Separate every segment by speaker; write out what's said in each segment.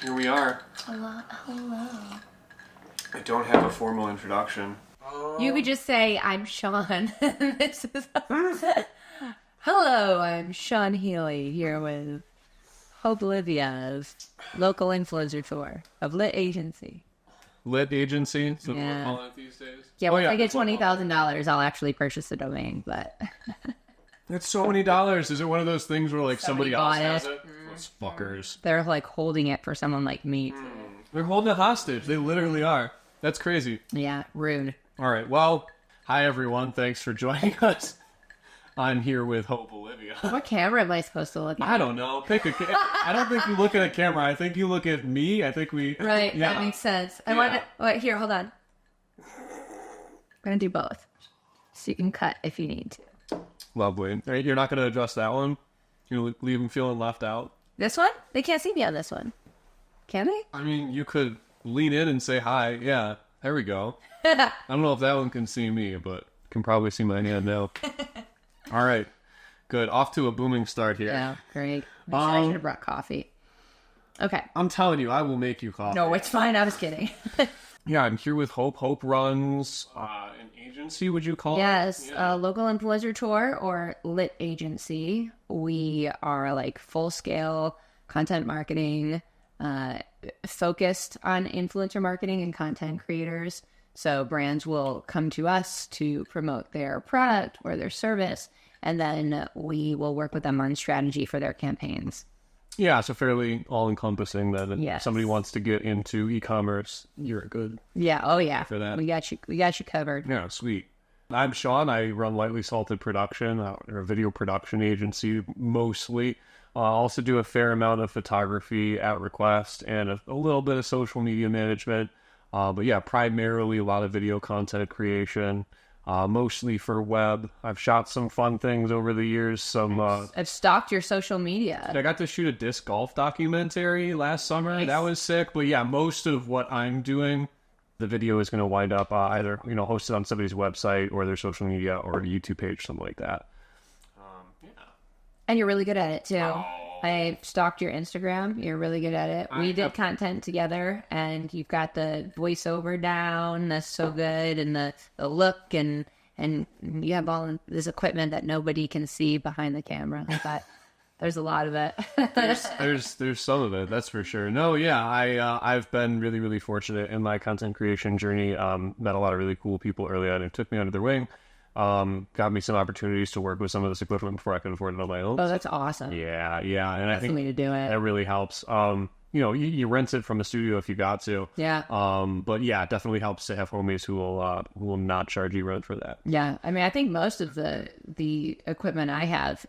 Speaker 1: Here we are.
Speaker 2: Hello.
Speaker 1: I don't have a formal introduction.
Speaker 2: You could just say, I'm Sean. This is... Hello, I'm Sean Healey here with Hope Olivia's local influencer tour of Lit Agency.
Speaker 1: Lit Agency? So
Speaker 2: Yeah.
Speaker 1: we're calling it these days?
Speaker 2: Yeah, once I get $20,000, I'll actually purchase the domain, but...
Speaker 1: That's so many dollars. Is it one of those things where like somebody else
Speaker 2: bought
Speaker 1: has
Speaker 2: it.
Speaker 1: it? Those fuckers.
Speaker 2: They're like holding it for someone like me.
Speaker 1: They're holding it hostage. They literally are. That's crazy.
Speaker 2: Yeah, rude.
Speaker 1: All right. Well, hi everyone. Thanks for joining us. I'm here with Hope Olivia.
Speaker 2: What camera am I supposed to look at?
Speaker 1: I don't know. Pick a. I don't think you look at a camera. I think you look at me. I think we.
Speaker 2: Right,
Speaker 1: Yeah.
Speaker 2: that makes sense. I want to... Wait, here, hold on. I'm going to do both. So you can cut if you need to.
Speaker 1: Lovely. Right, you're not going to adjust that one? You leave them feeling left out?
Speaker 2: This one? They can't see me on this one. Can they?
Speaker 1: I mean, you could lean in and say hi. Yeah, there we go. I don't know if that one can see me, but can probably see my hand now. All right. Good. Off to a booming start here.
Speaker 2: Yeah, great. I should have brought coffee. Okay.
Speaker 1: I'm telling you, I will make you coffee.
Speaker 2: No, it's fine. I was kidding.
Speaker 1: Yeah, I'm here with Hope. Hope runs an agency, would you call
Speaker 2: Yes,
Speaker 1: it? Yeah.
Speaker 2: local influencer tour or Lit Agency. We are like full-scale content marketing, focused on influencer marketing and content creators. So brands will come to us to promote their product or their service, and then we will work with them on strategy for their campaigns.
Speaker 1: Yeah, so fairly all-encompassing that if
Speaker 2: Yes.
Speaker 1: somebody wants to get into e-commerce, you're a good...
Speaker 2: Yeah, oh yeah.
Speaker 1: For that.
Speaker 2: We got you covered.
Speaker 1: Yeah, sweet. I'm Sean. I run Lightly Salted Production, or a video production agency, mostly. Also do a fair amount of photography at request and a little bit of social media management. But yeah, primarily a lot of video content creation, mostly for web. I've shot some fun things over the years.
Speaker 2: I've stalked your social media.
Speaker 1: I got to shoot a disc golf documentary last summer.
Speaker 2: Nice.
Speaker 1: That was sick. But yeah, most of what I'm doing, the video is going to wind up either, hosted on somebody's website or their social media or a YouTube page, something like that.
Speaker 2: And you're really good at it, too.
Speaker 1: Oh.
Speaker 2: I stalked your Instagram. You're really good at it. We did content together, and you've got the voiceover down. That's so good. And the look, and you have all this equipment that nobody can see behind the camera. But there's a lot of it.
Speaker 1: There's some of it, that's for sure. No, yeah, I've been really, really fortunate in my content creation journey. Met a lot of really cool people early on who took me under their wing. Got me some opportunities to work with some of this equipment before I could afford it on my own.
Speaker 2: Oh, that's awesome.
Speaker 1: Yeah, and I
Speaker 2: That's
Speaker 1: think
Speaker 2: the way to do it.
Speaker 1: that really helps. You rent it from a studio if you got to.
Speaker 2: Yeah.
Speaker 1: But yeah, it definitely helps to have homies who will not charge you rent for that.
Speaker 2: Yeah. I mean, I think most of the equipment I have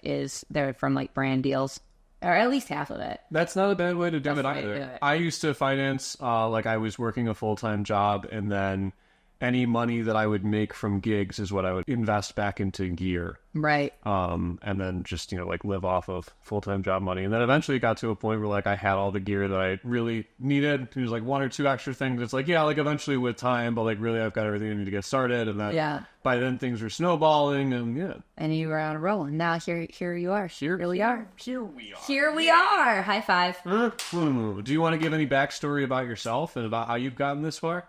Speaker 2: they're from like brand deals, or at least half of it.
Speaker 1: That's not a bad way to do
Speaker 2: That's
Speaker 1: it
Speaker 2: the way to
Speaker 1: either.
Speaker 2: do it.
Speaker 1: I used to finance, like I was working a full-time job, and then any money that I would make from gigs is what I would invest back into gear.
Speaker 2: Right.
Speaker 1: And then just, live off of full-time job money. And then eventually it got to a point where, I had all the gear that I really needed. There's, one or two extra things. It's eventually with time, but, really I've got everything I need to get started. And then by then things were snowballing, and, yeah.
Speaker 2: And you were on a roll, and now here you are.
Speaker 1: Here
Speaker 2: we are.
Speaker 1: Here we are.
Speaker 2: Here we are. High five.
Speaker 1: Do you want to give any backstory about yourself and about how you've gotten this far?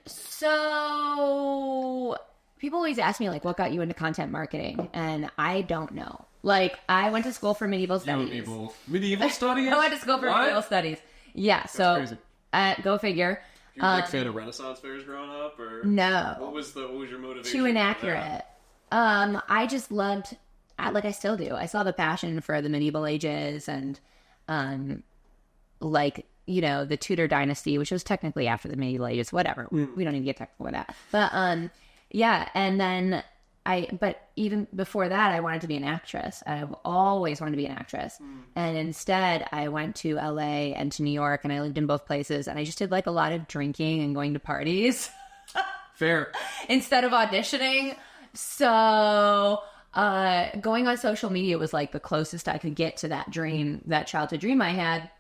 Speaker 2: So people always ask me, what got you into content marketing? And I don't know. I went to school for medieval studies.
Speaker 1: Medieval studies?
Speaker 2: I went to school for medieval studies. Yeah, so
Speaker 1: crazy.
Speaker 2: Go figure.
Speaker 1: You were a big fan of Renaissance fairs growing up, or
Speaker 2: No.
Speaker 1: What was your motivation?
Speaker 2: Too inaccurate. I just loved, I still do. I saw the passion for the medieval ages and, the Tudor dynasty, which was technically after the medieval ages, whatever. We don't need to get technical with that. But, yeah. And then but even before that, I wanted to be an actress. I've always wanted to be an actress. And instead I went to LA and to New York, and I lived in both places. And I just did a lot of drinking and going to parties.
Speaker 1: Fair.
Speaker 2: Instead of auditioning. So, going on social media was the closest I could get to that dream, that childhood dream I had.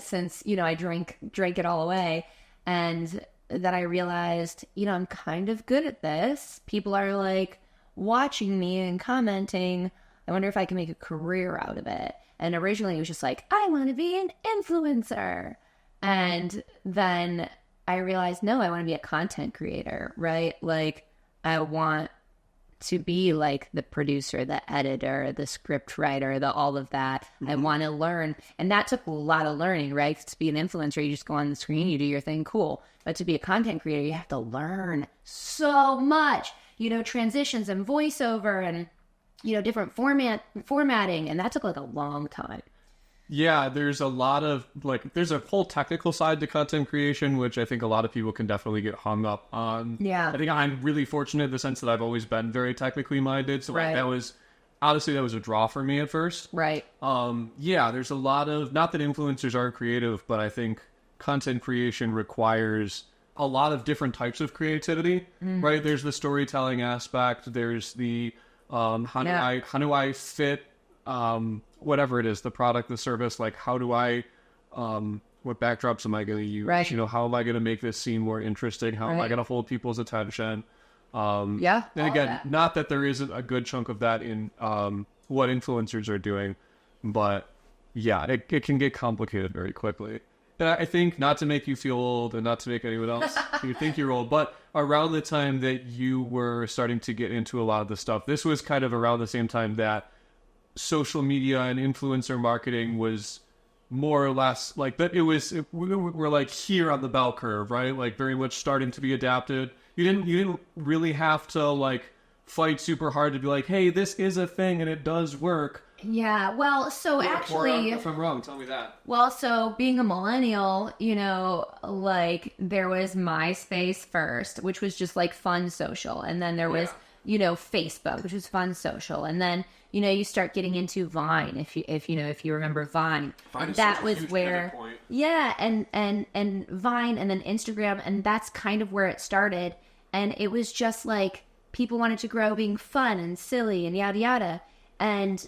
Speaker 2: Since, I drank it all away, and that I realized, I'm kind of good at this. People are watching me and commenting I wonder if I can make a career out of it. And originally it was just like, I want to be an influencer. And then I realized, no, I want to be a content creator, right? Like, I want to be like the producer, the editor, the script writer, the all of that. I want to learn. And that took a lot of learning, right? To be an influencer, you just go on the screen, you do your thing, cool. But to be a content creator, you have to learn so much, transitions and voiceover and, different formatting. And that took like a long time.
Speaker 1: Yeah, there's a lot of, there's a whole technical side to content creation, which I think a lot of people can definitely get hung up on.
Speaker 2: Yeah.
Speaker 1: I think I'm really fortunate in the sense that I've always been very technically minded. So
Speaker 2: right.
Speaker 1: that was a draw for me at first.
Speaker 2: Right.
Speaker 1: Yeah, there's a lot of, not that influencers aren't creative, but I think content creation requires a lot of different types of creativity, right? There's the storytelling aspect. There's the, how do I fit, whatever it is, the product, the service, like how do I, what backdrops am I going to use?
Speaker 2: Right.
Speaker 1: How am I going to make this scene more interesting? How am I going to hold people's attention? And again, not that there isn't a good chunk of that in what influencers are doing, but yeah, it can get complicated very quickly. And I think, not to make you feel old and not to make anyone else you think you're old, but around the time that you were starting to get into a lot of the stuff, this was kind of around the same time that social media and influencer marketing was more or less like that. We're like here on the bell curve, right? Like very much starting to be adapted. You didn't really have to like fight super hard to be like, hey, this is a thing and it does work.
Speaker 2: Yeah, well, so actually,
Speaker 1: if I'm wrong, tell me that.
Speaker 2: Well, so being a millennial, like there was MySpace first, which was just like fun social, and then there was, Facebook, which was fun social, and then you start getting into Vine, if you remember Vine.
Speaker 1: Vine is
Speaker 2: that
Speaker 1: such a
Speaker 2: was
Speaker 1: huge
Speaker 2: where,
Speaker 1: pivot point.
Speaker 2: yeah, and Vine, and then Instagram, and that's kind of where it started, and it was just like people wanted to grow being fun and silly and yada yada. And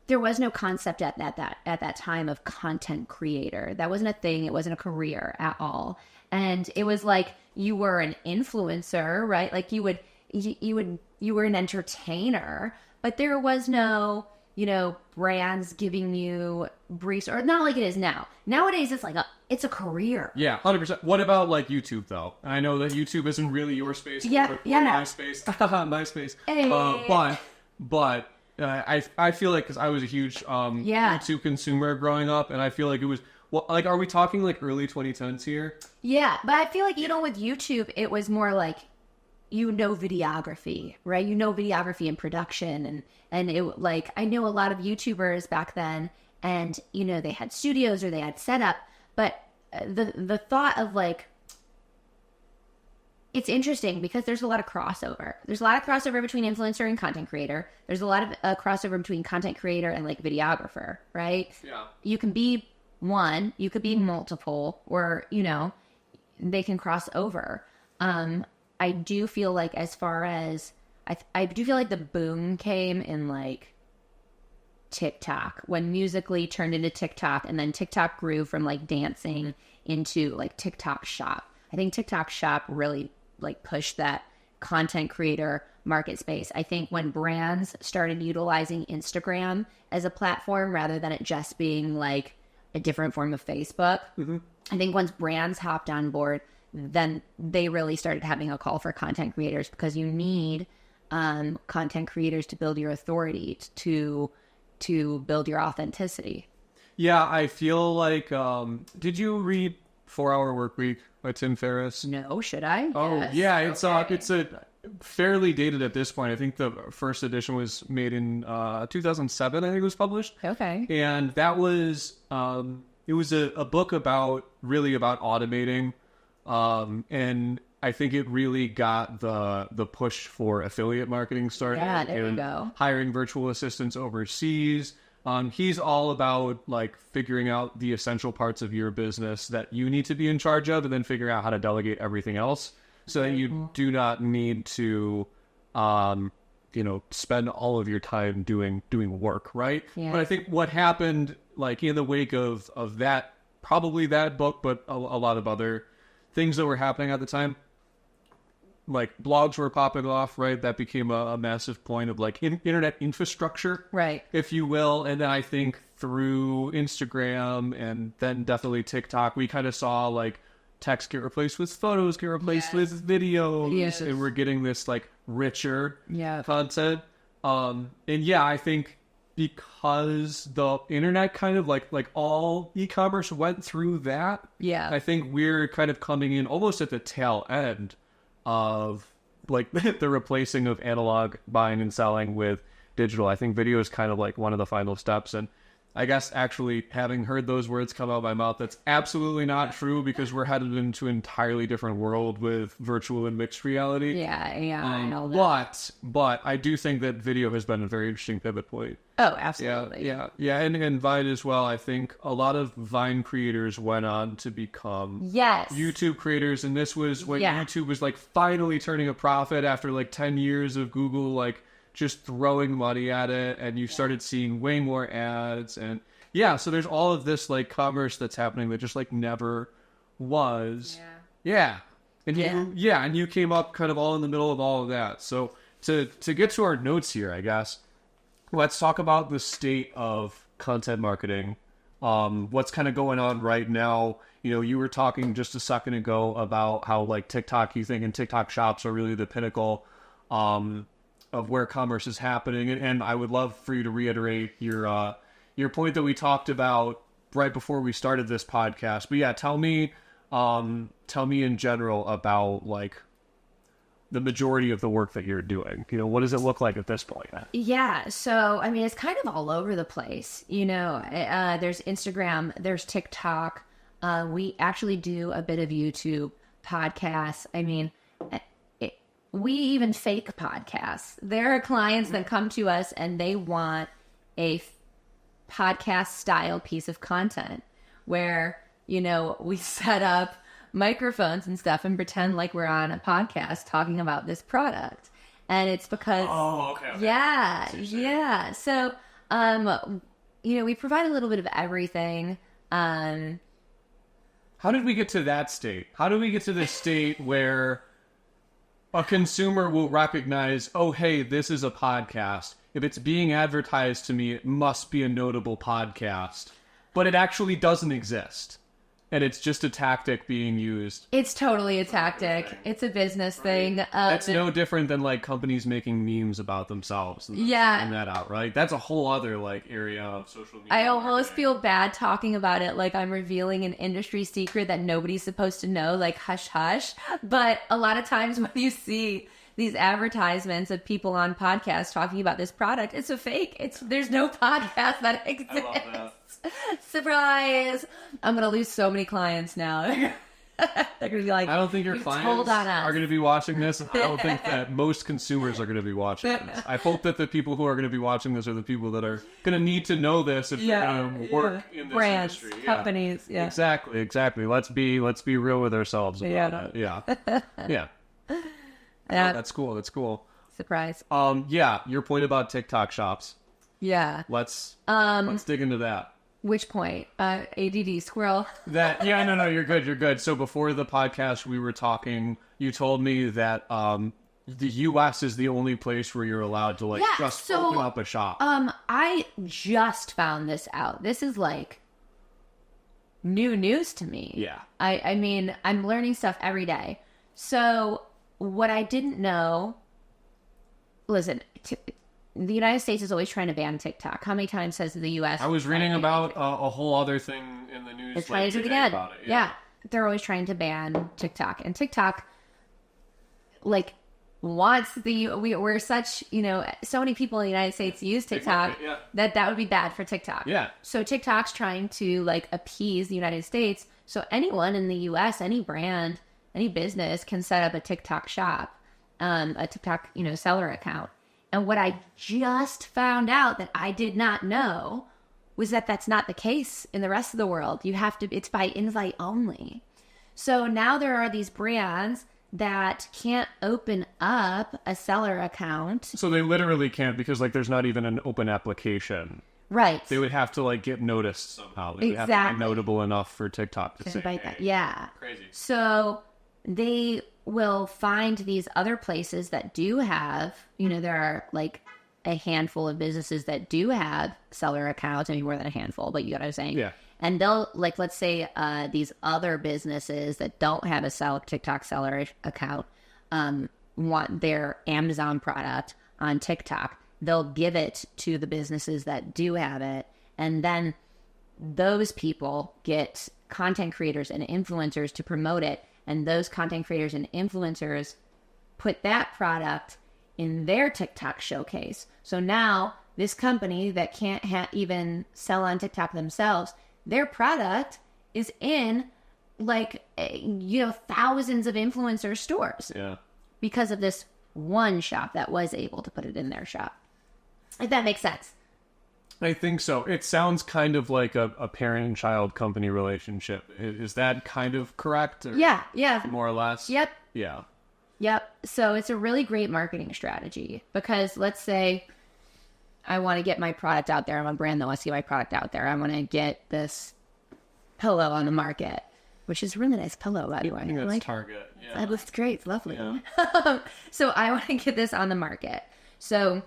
Speaker 2: there was no concept at that time of content creator. That wasn't a thing. It wasn't a career at all. And it was like you were an influencer, right? Like you were an entertainer, but there was no, brands giving you briefs, or not like it is now. Nowadays, it's a career.
Speaker 1: Yeah, 100%. What about like YouTube though? I know that YouTube isn't really your space.
Speaker 2: Yeah.
Speaker 1: MySpace. MySpace.
Speaker 2: Hey.
Speaker 1: But I feel like, because I was a huge YouTube consumer growing up, and I feel like it was, are we talking like early 2010s here?
Speaker 2: Yeah, but I feel like, with YouTube, it was more like, videography, right? Videography and production, and it, like, I know a lot of YouTubers back then, and, they had studios or they had setup, but the thought of like, it's interesting because there's a lot of crossover. There's a lot of crossover between influencer and content creator. There's a lot of crossover between content creator and like videographer, right?
Speaker 1: Yeah.
Speaker 2: You can be one, you could be multiple, or, they can cross over. I do feel like, as far as, I do feel like the boom came in like TikTok, when Musical.ly turned into TikTok, and then TikTok grew from like dancing into like TikTok Shop. I think TikTok Shop really like push that content creator market space. I think when brands started utilizing Instagram as a platform rather than it just being like a different form of Facebook, I think once brands hopped on board, then they really started having a call for content creators, because you need content creators to build your authority, to build your authenticity.
Speaker 1: Yeah, I feel like, did you read 4-Hour Workweek by Tim Ferriss?
Speaker 2: No, should I?
Speaker 1: Oh,
Speaker 2: yes.
Speaker 1: yeah,
Speaker 2: Okay.
Speaker 1: it's a fairly dated at this point. I think the first edition was made in 2007, I think it was published.
Speaker 2: Okay.
Speaker 1: And that was, it was a book about automating, and I think it really got the push for affiliate marketing started.
Speaker 2: Yeah, there you
Speaker 1: and
Speaker 2: go.
Speaker 1: Hiring virtual assistants overseas. He's all about like figuring out the essential parts of your business that you need to be in charge of, and then figuring out how to delegate everything else, so that you do not need to, spend all of your time doing work, right?
Speaker 2: Yeah.
Speaker 1: But I think what happened, like in the wake of that, probably that book, but a lot of other things that were happening at the time, like blogs were popping off, right? That became a massive point of like internet infrastructure,
Speaker 2: Right.
Speaker 1: if you will. And then I think through Instagram and then definitely TikTok, we kind of saw like text get replaced with photos, get replaced with videos,
Speaker 2: Yes.
Speaker 1: and we're getting this like richer
Speaker 2: Yeah.
Speaker 1: content. And yeah, I think because the internet kind of like all e-commerce went through that,
Speaker 2: Yeah.
Speaker 1: I think we're kind of coming in almost at the tail end of like the replacing of analog buying and selling with digital. I think video is kind of like one of the final steps. And I guess actually having heard those words come out of my mouth, that's absolutely not true, because we're headed into an entirely different world with virtual and mixed reality.
Speaker 2: Yeah. I know that.
Speaker 1: But I do think that video has been a very interesting pivot point.
Speaker 2: Oh, absolutely.
Speaker 1: Yeah. And Vine as well. I think a lot of Vine creators went on to become
Speaker 2: Yes.
Speaker 1: YouTube creators, and this was when
Speaker 2: Yeah.
Speaker 1: YouTube was like finally turning a profit after like 10 years of Google like just throwing money at it, and you started seeing way more ads, and yeah, so there's all of this like commerce that's happening that just like never was. Yeah. And you came up kind of all in the middle of all of that. So to get to our notes here, I guess, let's talk about the state of content marketing. What's kind of going on right now. You know, you were talking just a second ago about how like TikTok, you think, and TikTok shops are really the pinnacle of where commerce is happening. And I would love for you to reiterate your point that we talked about right before we started this podcast. But yeah, tell me in general about like the majority of the work that you're doing. You know, what does it look like at this point?
Speaker 2: Yeah. So, I mean, it's kind of all over the place. You know, there's Instagram, there's TikTok. We actually do a bit of YouTube podcasts. I mean, we even fake podcasts. There are clients that come to us and they want a podcast style piece of content where, you know, we set up microphones and stuff and pretend like we're on a podcast talking about this product. And it's because yeah. So you know, we provide a little bit of everything.
Speaker 1: How did we get to that state? How did we get to this state where a consumer will recognize, oh, hey, this is a podcast. If it's being advertised to me, it must be a notable podcast. But it actually doesn't exist. And it's just a tactic being used.
Speaker 2: It's totally a tactic. It's a business thing.
Speaker 1: That's no different than like companies making memes about themselves. And
Speaker 2: Yeah.
Speaker 1: that out, right? That's a whole other like area of social media.
Speaker 2: I almost feel bad talking about it like I'm revealing an industry secret that nobody's supposed to know, like hush hush. But a lot of times when you see these advertisements of people on podcasts talking about this product, it's a fake. There's no podcast that exists.
Speaker 1: I love that.
Speaker 2: Surprise! I'm gonna lose so many clients now. They're gonna be like,
Speaker 1: I don't think your
Speaker 2: "You
Speaker 1: clients
Speaker 2: told on us."
Speaker 1: are going to be watching this. I don't think that most consumers are going to be watching this. I hope that the people who are going to be watching this are the people that are going to need to know this if they're going to work in this
Speaker 2: brands,
Speaker 1: industry.
Speaker 2: companies. Yeah,
Speaker 1: Exactly. Let's be real with ourselves. About it. Yeah. That's cool.
Speaker 2: Surprise.
Speaker 1: Yeah. Your point about TikTok shops.
Speaker 2: Yeah.
Speaker 1: Let's dig into that.
Speaker 2: Which point? ADD squirrel.
Speaker 1: No, you're good. So before the podcast, we were talking. You told me that the U.S. is the only place where you're allowed to open up a shop.
Speaker 2: I just found this out. This is like new news to me.
Speaker 1: Yeah.
Speaker 2: I mean, I'm learning stuff every day. So what I didn't know. Listen. The United States is always trying to ban TikTok. How many times has the U.S.
Speaker 1: I was reading about a whole other thing in the news.
Speaker 2: It's trying to do it again.
Speaker 1: About it.
Speaker 2: Yeah. They're always trying to ban TikTok. And TikTok, like, wants we're such, you know, so many people in the United States use TikTok that would be bad for TikTok.
Speaker 1: Yeah.
Speaker 2: So TikTok's trying to, like, appease the United States. So anyone in the U.S., any brand, any business can set up a TikTok shop, a TikTok, you know, seller account. And what I just found out that I did not know was that that's not the case in the rest of the world. It's by invite only. So now there are these brands that can't open up a seller account.
Speaker 1: So they literally can't because like there's not even an open application.
Speaker 2: Right.
Speaker 1: They would have to like get noticed somehow. They would have to be notable enough for TikTok to say,
Speaker 2: invite
Speaker 1: hey,
Speaker 2: that. Yeah.
Speaker 1: Crazy.
Speaker 2: So they will find these other places that do have, there are like a handful of businesses that do have seller accounts, maybe more than a handful, but you get what I'm saying?
Speaker 1: Yeah.
Speaker 2: And they'll, like, let's say these other businesses that don't have a TikTok seller account want their Amazon product on TikTok. They'll give it to the businesses that do have it. And then those people get content creators and influencers to promote it. And those content creators and influencers put that product in their TikTok showcase. So now this company that can't even sell on TikTok themselves, their product is in thousands of influencer stores.
Speaker 1: Yeah.
Speaker 2: Because of this one shop that was able to put it in their shop. If that makes sense.
Speaker 1: I think so. It sounds kind of like a parent-child company relationship. Is that kind of correct? Or
Speaker 2: Yeah.
Speaker 1: More or less?
Speaker 2: Yep.
Speaker 1: Yeah.
Speaker 2: Yep. So it's a really great marketing strategy because let's say I want to get my product out there. I'm a brand that wants to get my product out there. I want to get this pillow on the market, which is a really nice pillow, by the way.
Speaker 1: I think that's Target. Yeah.
Speaker 2: That looks great. It's lovely.
Speaker 1: Yeah.
Speaker 2: So I want to get this on the market. So,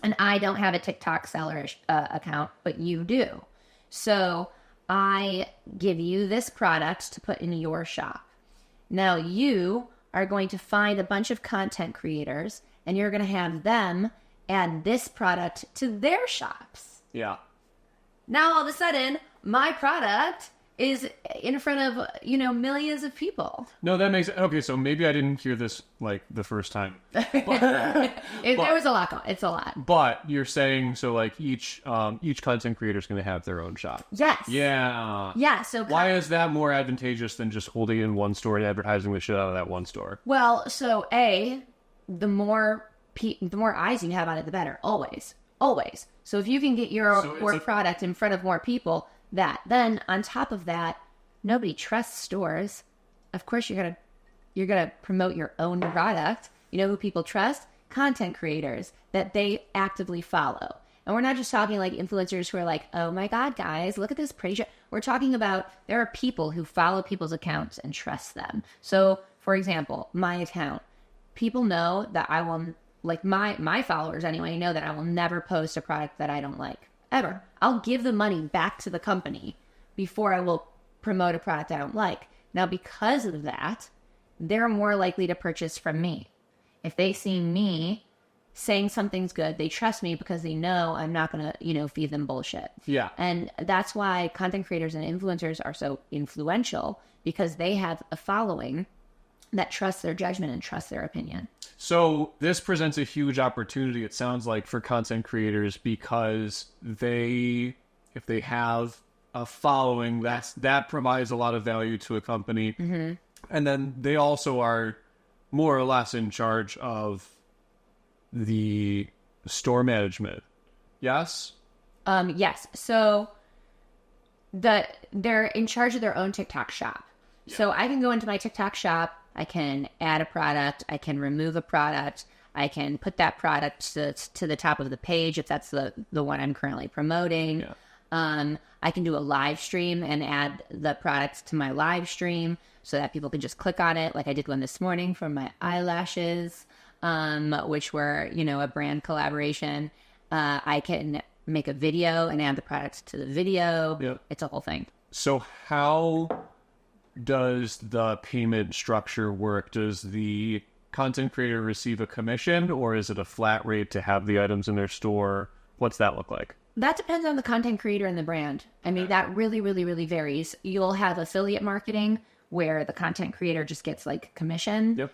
Speaker 2: and I don't have a TikTok seller account, but you do. So I give you this product to put in your shop. Now you are going to find a bunch of content creators and you're going to have them add this product to their shops.
Speaker 1: Yeah.
Speaker 2: Now all of a sudden, my product is in front of, millions of people.
Speaker 1: No, that makes... Okay, so maybe I didn't hear this, the first time.
Speaker 2: There was a lot going on. It's a lot.
Speaker 1: But you're saying, so, each content creator is going to have their own shop.
Speaker 2: Yes.
Speaker 1: Yeah.
Speaker 2: Yeah, so...
Speaker 1: Why is that more advantageous than just holding in one store and advertising the shit out of that one store?
Speaker 2: Well, so, the more eyes you have on it, the better. Always. Always. So if you can get your product in front of more people... Then on top of that, nobody trusts stores. Of course, you're gonna promote your own product. You know who people trust? Content creators that they actively follow. And we're not just talking like influencers who are like, oh my God, guys, look at this pretty show. We're talking about there are people who follow people's accounts and trust them. So, for example, my account, people know that I will, my followers anyway, know that I will never post a product that I don't like. Ever. I'll give the money back to the company before I will promote a product I don't like. Now, because of that, they're more likely to purchase from me. If they see me saying something's good, they trust me because they know I'm not going to, feed them bullshit.
Speaker 1: Yeah.
Speaker 2: And that's why content creators and influencers are so influential because they have a following that trusts their judgment and trusts their opinion.
Speaker 1: So this presents a huge opportunity, it sounds like, for content creators because if they have a following, that provides a lot of value to a company. Mm-hmm. And then they also are more or less in charge of the store management. Yes?
Speaker 2: Yes. So they're in charge of their own TikTok shop. Yeah. So I can go into my TikTok shop, I can add a product, I can remove a product, I can put that product to the top of the page if that's the one I'm currently promoting. Yeah. I can do a live stream and add the products to my live stream so that people can just click on it, like I did one this morning for my eyelashes, which were, a brand collaboration. I can make a video and add the products to the video. Yep. It's a whole thing.
Speaker 1: So how does the payment structure work? Does the content creator receive a commission or is it a flat rate to have the items in their store? What's that look like?
Speaker 2: That depends on the content creator and the brand. I mean, that really, really, really varies. You'll have affiliate marketing where the content creator just gets commission. Yep.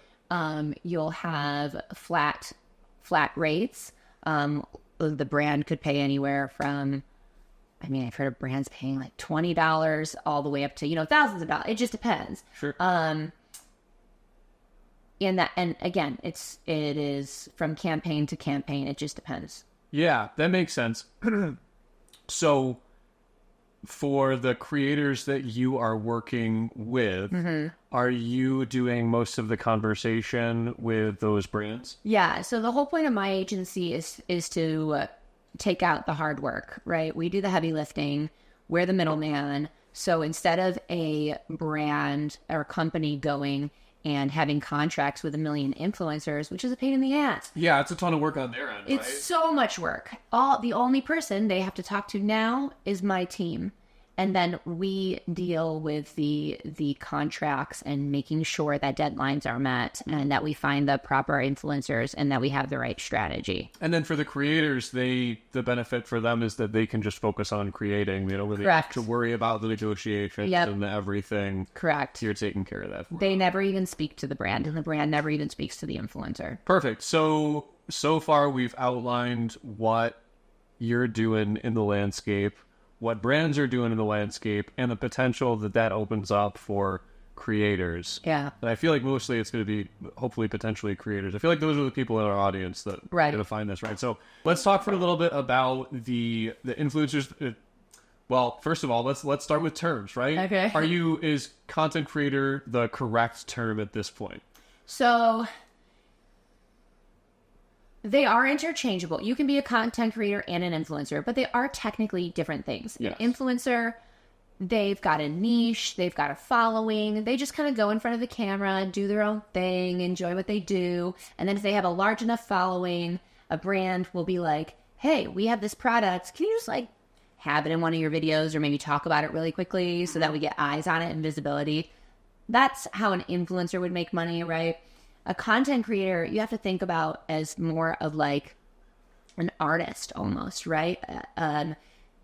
Speaker 2: You'll have flat rates. The brand could pay anywhere from, I've heard of brands paying $20 all the way up to, thousands of dollars. It just depends.
Speaker 1: Sure.
Speaker 2: And again, it is from campaign to campaign. It just depends.
Speaker 1: Yeah, that makes sense. So for the creators that you are working with, mm-hmm. are you doing most of the conversation with those brands?
Speaker 2: Yeah. So the whole point of my agency is to take out the hard work, right? We do the heavy lifting. We're the middleman. So instead of a brand or company going and having contracts with 1 million influencers, which is a pain in the ass.
Speaker 1: Yeah, it's a ton of work on their end, right?
Speaker 2: It's so much work. The only person they have to talk to now is my team. And then we deal with the contracts and making sure that deadlines are met and that we find the proper influencers and that we have the right strategy.
Speaker 1: And then for the creators, the benefit for them is that they can just focus on creating. They don't really have to worry about the negotiations and everything.
Speaker 2: Correct.
Speaker 1: You're taking care of that.
Speaker 2: They never even speak to the brand, and the brand never even speaks to the influencer.
Speaker 1: Perfect. So far we've outlined what you're doing in the landscape, what brands are doing in the landscape, and the potential that opens up for creators.
Speaker 2: Yeah.
Speaker 1: And I feel like mostly it's going to be, hopefully, potentially creators. I feel like those are the people in our audience that are going to find this, right? So let's talk for a little bit about the influencers. Well, first of all, let's start with terms, right?
Speaker 2: Okay.
Speaker 1: Is content creator the correct term at this point?
Speaker 2: So they are interchangeable. You can be a content creator and an influencer, but they are technically different things.
Speaker 1: Yes.
Speaker 2: An influencer, they've got a niche, they've got a following. They just kind of go in front of the camera, do their own thing, enjoy what they do. And then if they have a large enough following, a brand will be like, hey, we have this product. Can you just like have it in one of your videos or maybe talk about it really quickly so that we get eyes on it and visibility? That's how an influencer would make money, right? A content creator, you have to think about as more of like an artist almost, right?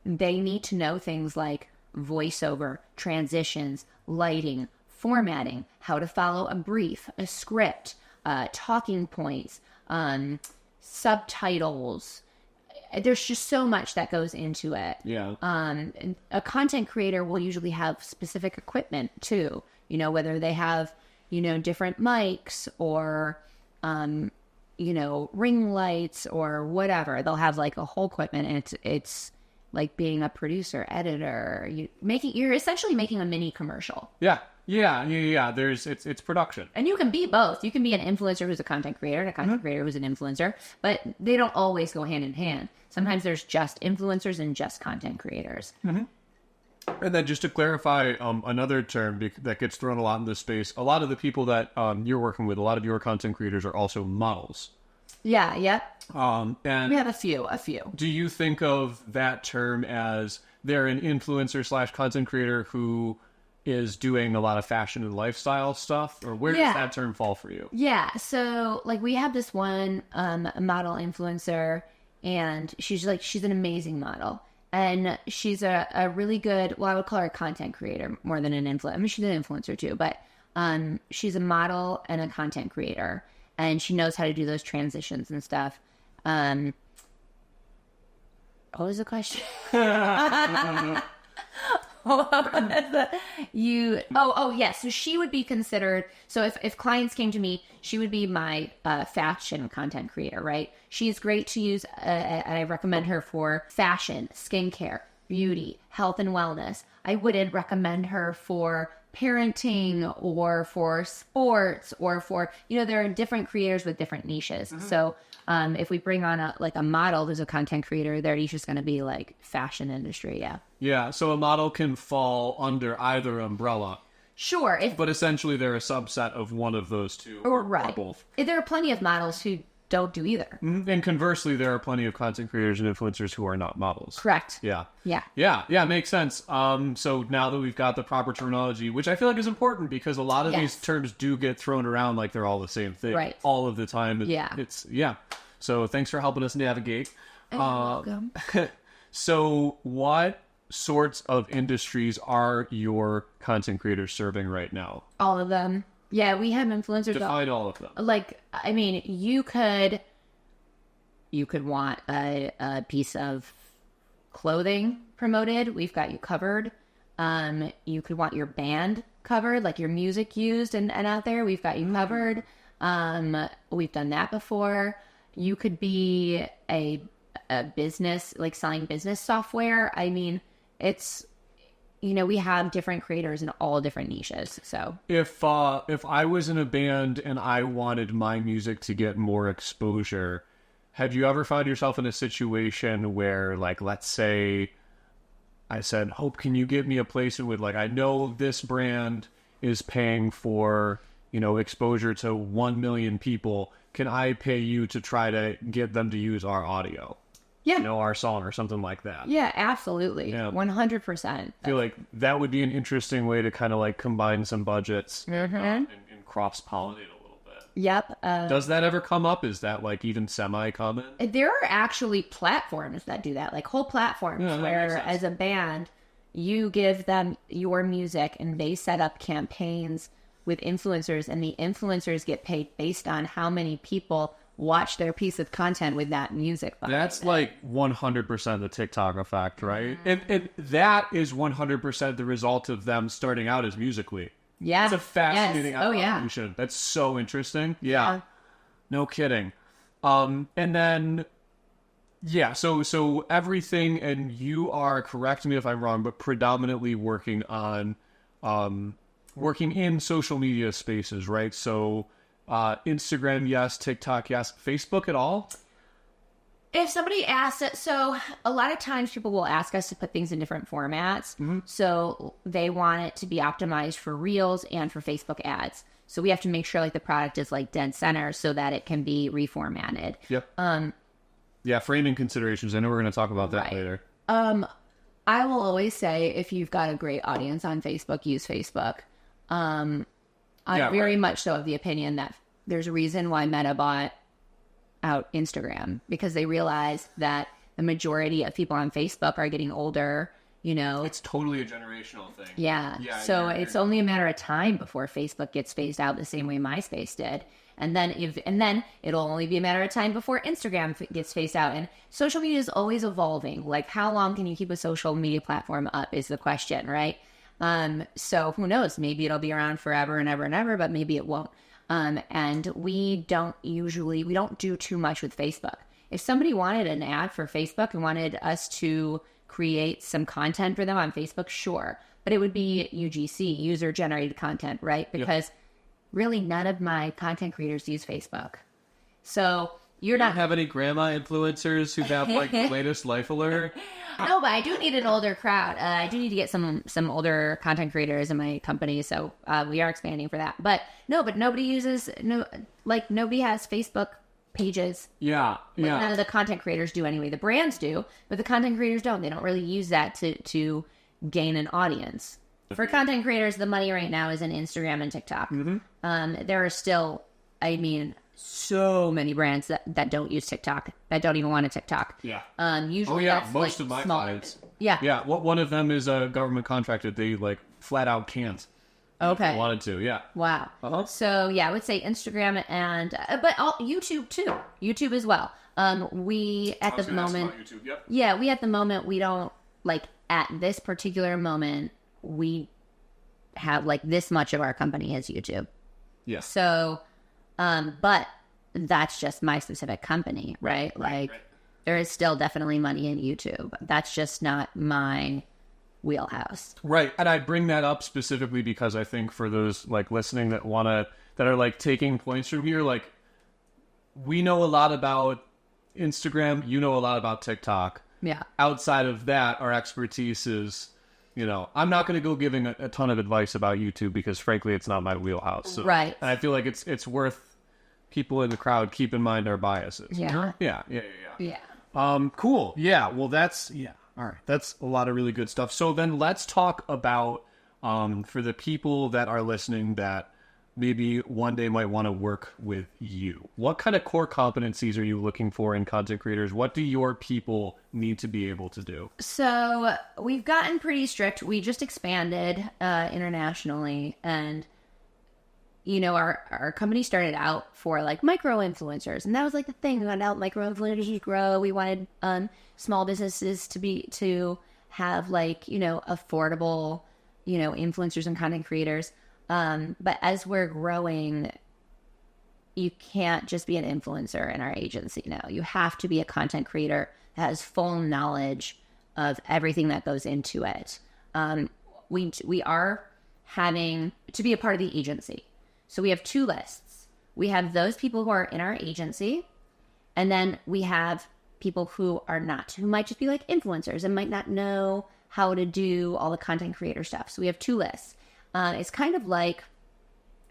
Speaker 2: They need to know things like voiceover, transitions, lighting, formatting, how to follow a brief, a script, talking points, subtitles. There's just so much that goes into it.
Speaker 1: Yeah.
Speaker 2: A content creator will usually have specific equipment too, whether they have different mics or, ring lights or whatever. They'll have like a whole equipment, and it's like being a producer, editor. You're essentially making a mini commercial.
Speaker 1: Yeah. It's production.
Speaker 2: And you can be both. You can be an influencer who's a content creator and a content creator who's an influencer, but they don't always go hand in hand. Sometimes there's just influencers and just content creators.
Speaker 1: Mm-hmm. And then just to clarify, another term that gets thrown a lot in this space, a lot of the people that you're working with, a lot of your content creators are also models.
Speaker 2: Yeah, yep.
Speaker 1: And
Speaker 2: we have a few.
Speaker 1: Do you think of that term as they're an influencer / content creator who is doing a lot of fashion and lifestyle stuff? Or where does that term fall for you?
Speaker 2: Yeah, so like we have this one model influencer, and she's an amazing model. And she's a really good, well, I would call her a content creator more than an influencer. I mean, she's an influencer too, but she's a model and a content creator. And she knows how to do those transitions and stuff. What was the question? Yes. So she would be considered, so if clients came to me, she would be my fashion content creator, right? She's great to use. I recommend her for fashion, skincare, beauty, health and wellness. I wouldn't recommend her for parenting or for sports or for, there are different creators with different niches. Mm-hmm. So if we bring on a model who's a content creator, their niche is going to be like fashion industry. Yeah.
Speaker 1: Yeah. So a model can fall under either umbrella.
Speaker 2: Sure.
Speaker 1: But essentially they're a subset of one of those two. Or both.
Speaker 2: There are plenty of models who don't do either.
Speaker 1: Mm-hmm. And conversely, there are plenty of content creators and influencers who are not models.
Speaker 2: Correct.
Speaker 1: Yeah.
Speaker 2: Yeah.
Speaker 1: Makes sense. So now that we've got the proper terminology, which I feel like is important because a lot of these terms do get thrown around like they're all the same thing all of the time. So thanks for helping us navigate.
Speaker 2: You're welcome.
Speaker 1: So what sorts of industries are your content creators serving right now?
Speaker 2: All of them. Yeah, we have influencers.
Speaker 1: Define all of them.
Speaker 2: Like, I mean, you could want a piece of clothing promoted. We've got you covered. You could want your band covered, like your music used and out there. We've got you covered. We've done that before. You could be a business, like selling business software. I mean, it's... we have different creators in all different niches. So
Speaker 1: if I was in a band and I wanted my music to get more exposure, have you ever found yourself in a situation where, like, let's say I said, Hope, can you give me a placement with, like, I know this brand is paying for exposure to 1 million people. Can I pay you to try to get them to use our audio?
Speaker 2: Yeah.
Speaker 1: Our song or something like that.
Speaker 2: Yeah, absolutely.
Speaker 1: Yeah.
Speaker 2: 100%.
Speaker 1: I feel like that would be an interesting way to kind of like combine some budgets and cross-pollinate a little bit.
Speaker 2: Yep.
Speaker 1: Does that ever come up? Is that like even semi-common?
Speaker 2: There are actually platforms that do that, like whole platforms where as a band, you give them your music and they set up campaigns with influencers, and the influencers get paid based on how many people watch their piece of content with that music.
Speaker 1: That's like 100% the TikTok effect, right? And that is 100% the result of them starting out as Musically.
Speaker 2: Yeah.
Speaker 1: It's a fascinating evolution.
Speaker 2: Yeah.
Speaker 1: That's so interesting. Yeah. No kidding. And then, so everything, and you are, correct me if I'm wrong, but predominantly working on, working in social media spaces, right? So, Instagram, yes. TikTok, yes. Facebook at all?
Speaker 2: If somebody asks it, so a lot of times people will ask us to put things in different formats. So they want it to be optimized for Reels and for Facebook ads. So we have to make sure like the product is like dead center so that it can be reformatted.
Speaker 1: Yep. Yeah, framing considerations. I know we're going to talk about that later.
Speaker 2: I will always say if you've got a great audience on Facebook, use Facebook. I'm very much so of the opinion that there's a reason why Meta bought out Instagram, because they realized that the majority of people on Facebook are getting older,
Speaker 1: It's totally a generational thing.
Speaker 2: Yeah. So it's only a matter of time before Facebook gets phased out the same way MySpace did. And then it'll only be a matter of time before Instagram gets phased out. And social media is always evolving. Like, how long can you keep a social media platform up is the question, right? So who knows? Maybe it'll be around forever and ever and ever, but maybe it won't. And we don't do too much with Facebook. If somebody wanted an ad for Facebook and wanted us to create some content for them on Facebook, sure. But it would be UGC, user generated content, right? Because really none of my content creators use Facebook. So you don't
Speaker 1: have any grandma influencers who have like the latest life alert?
Speaker 2: No, but I do need an older crowd. I do need to get some older content creators in my company, so we are expanding for that. But nobody has Facebook pages.
Speaker 1: Yeah.
Speaker 2: None of the content creators do anyway. The brands do, but the content creators don't. They don't really use that to gain an audience. For content creators, the money right now is in Instagram and TikTok. There are still, so many brands that don't use TikTok, that don't even want a TikTok.
Speaker 1: Yeah.
Speaker 2: Usually that's
Speaker 1: most
Speaker 2: like
Speaker 1: of my
Speaker 2: small
Speaker 1: clients.
Speaker 2: Yeah.
Speaker 1: Yeah. One of them is a government contracted. They like flat out can't.
Speaker 2: Okay.
Speaker 1: Wanted to, yeah.
Speaker 2: Wow. So yeah, I would say Instagram but YouTube too. YouTube as well. We at the moment.
Speaker 1: YouTube, yep.
Speaker 2: Yeah, we don't at this particular moment we have like this much of our company has YouTube.
Speaker 1: Yeah.
Speaker 2: So, but that's just my specific company, right? There is still definitely money in YouTube. That's just not my wheelhouse.
Speaker 1: Right. And I bring that up specifically because I think for those like listening that are like taking points from here, like we know a lot about Instagram, you know a lot about TikTok.
Speaker 2: Yeah.
Speaker 1: Outside of that, our expertise is, I'm not going to go giving a ton of advice about YouTube because frankly, it's not my wheelhouse. So,
Speaker 2: right.
Speaker 1: And I feel like it's worth people in the crowd keep in mind our biases.
Speaker 2: Yeah.
Speaker 1: Yeah. Cool. Yeah. Well, all right. That's a lot of really good stuff. So then let's talk about, for the people that are listening that maybe one day might want to work with you, what kind of core competencies are you looking for in content creators? What do your people need to be able to do?
Speaker 2: So we've gotten pretty strict. We just expanded internationally, and our company started out for like micro influencers, and that was like the thing. We wanted to help micro influencers grow. We wanted small businesses to have like affordable influencers and content creators. But as we're growing, you can't just be an influencer in our agency now. You have to be a content creator that has full knowledge of everything that goes into it. We are having to be a part of the agency. So we have two lists. We have those people who are in our agency, and then we have people who are not, who might just be like influencers and might not know how to do all the content creator stuff. So we have two lists. It's kind of like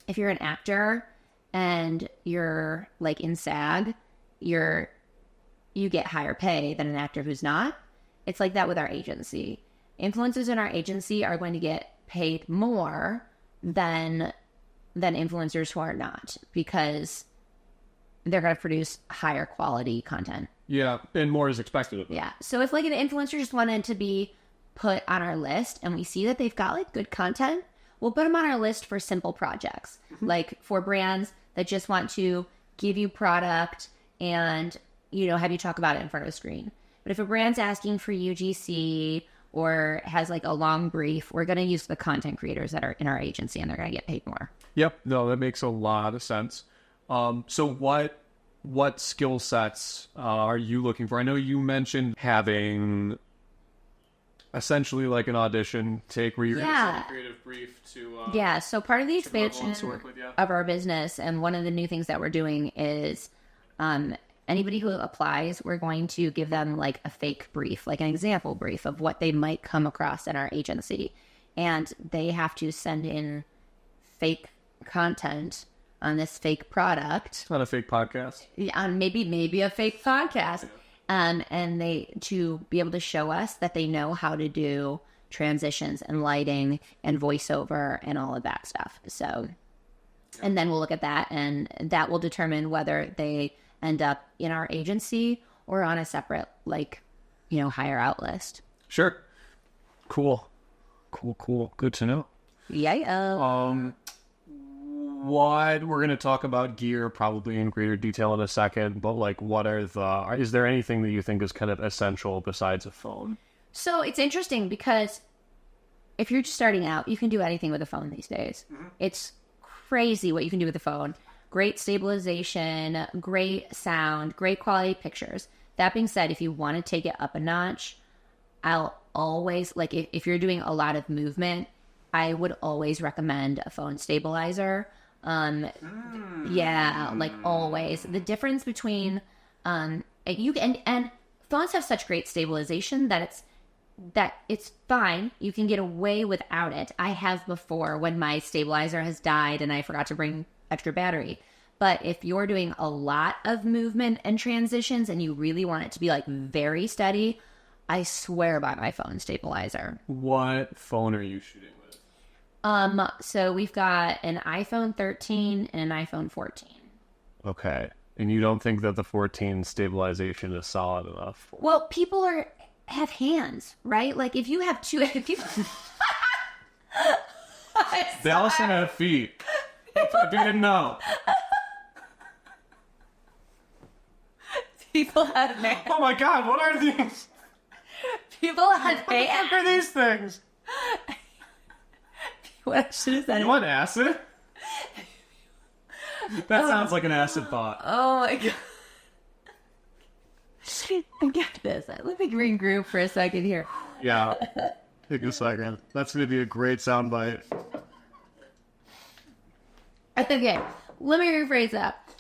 Speaker 2: if you're an actor and you're like in SAG, you get higher pay than an actor who's not. It's like that with our agency. Influencers in our agency are going to get paid more than influencers who are not, because they're going to produce higher quality content.
Speaker 1: Yeah, and more is expected of them.
Speaker 2: Yeah. So if like an influencer just wanted to be put on our list and we see that they've got like good content, we'll put them on our list for simple projects, like for brands that just want to give you product and, you know, have you talk about it in front of a screen. But if a brand's asking for UGC or has like a long brief, we're going to use the content creators that are in our agency, and they're going to get paid more.
Speaker 1: Yep. No, that makes a lot of sense. So what skill sets are you looking for? I know you mentioned having essentially like an audition take where you're going to send a creative brief to...
Speaker 2: So part of the expansion of our business, and one of the new things that we're doing is anybody who applies, we're going to give them like a fake brief, like an example brief of what they might come across in our agency. And they have to send in fake content on this fake product.
Speaker 1: It's not a fake podcast.
Speaker 2: On maybe a fake podcast. And they to be able to show us that they know how to do transitions and lighting and voiceover and all of that stuff. So, and then we'll look at that, and that will determine whether they end up in our agency or on a separate, like, you know, hire out list.
Speaker 1: Sure. Cool. Good to know.
Speaker 2: Yeah.
Speaker 1: We're going to talk about gear probably in greater detail in a second, but like is there anything that you think is kind of essential besides a phone?
Speaker 2: So it's interesting because if you're just starting out, you can do anything with a phone these days. Mm-hmm. It's crazy what you can do with a phone. Great stabilization, great sound, great quality pictures. That being said, if you want to take it up a notch, I'll always, like, if you're doing a lot of movement, I would always recommend a phone stabilizer. Yeah, like always. The difference between and phones have such great stabilization that it's fine. You can get away without it. I have before when my stabilizer has died and I forgot to bring extra battery. But if you're doing a lot of movement and transitions and you really want it to be like very steady, I swear by my phone stabilizer.
Speaker 1: What phone are you shooting with?
Speaker 2: So we've got an iPhone 13 and an iPhone 14.
Speaker 1: Okay. And you don't think that the 14 stabilization is solid enough?
Speaker 2: Well, people have hands, right? Like if you have two,
Speaker 1: they also have feet. If you didn't know.
Speaker 2: People have hands.
Speaker 1: Oh my God, what are these?
Speaker 2: People have hands.
Speaker 1: What the fuck are these things?
Speaker 2: What I should have said.
Speaker 1: You want acid? That sounds like an acid thought.
Speaker 2: Oh my God. I get this. Let me regroup for a second here.
Speaker 1: Yeah. Take a second. That's going to be a great soundbite.
Speaker 2: Okay. Let me rephrase that.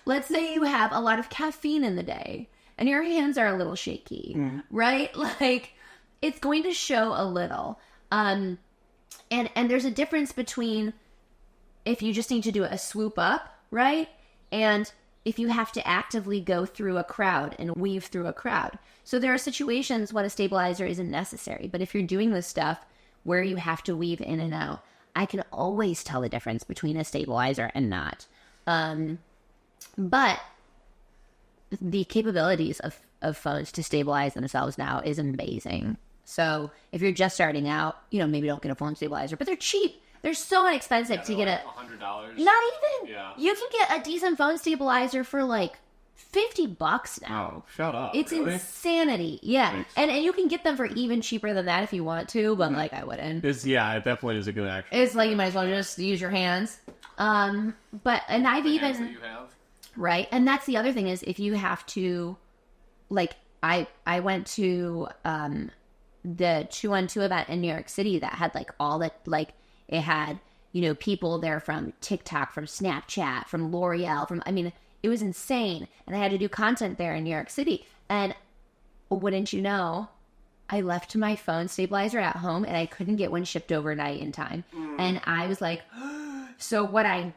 Speaker 2: Let's say you have a lot of caffeine in the day and your hands are a little shaky, right? Like, it's going to show a little. And there's a difference between if you just need to do a swoop up, right? And if you have to actively go through a crowd and weave through a crowd. So there are situations when a stabilizer isn't necessary. But if you're doing this stuff where you have to weave in and out, I can always tell the difference between a stabilizer and not. But the capabilities of phones to stabilize themselves now is amazing. So if you're just starting out, maybe don't get a phone stabilizer, but they're cheap. They're so inexpensive to get
Speaker 1: like $100.
Speaker 2: Not even.
Speaker 1: Yeah.
Speaker 2: You can get a decent phone stabilizer for like $50 now.
Speaker 1: Oh, shut up.
Speaker 2: It's
Speaker 1: really?
Speaker 2: insanity. Yeah.
Speaker 1: Thanks.
Speaker 2: And you can get them for even cheaper than that if you want to, but like I wouldn't.
Speaker 1: It definitely is a good action.
Speaker 2: It's like you might as well just use your hands. And I've even
Speaker 1: that you have.
Speaker 2: Right. And that's the other thing is if you have to, like I went to the 2-on-2 event in New York City that had like all that, like it had, people there from TikTok, from Snapchat, from L'Oreal, it was insane. And I had to do content there in New York City. And wouldn't you know, I left my phone stabilizer at home and I couldn't get one shipped overnight in time. And I was like, so what I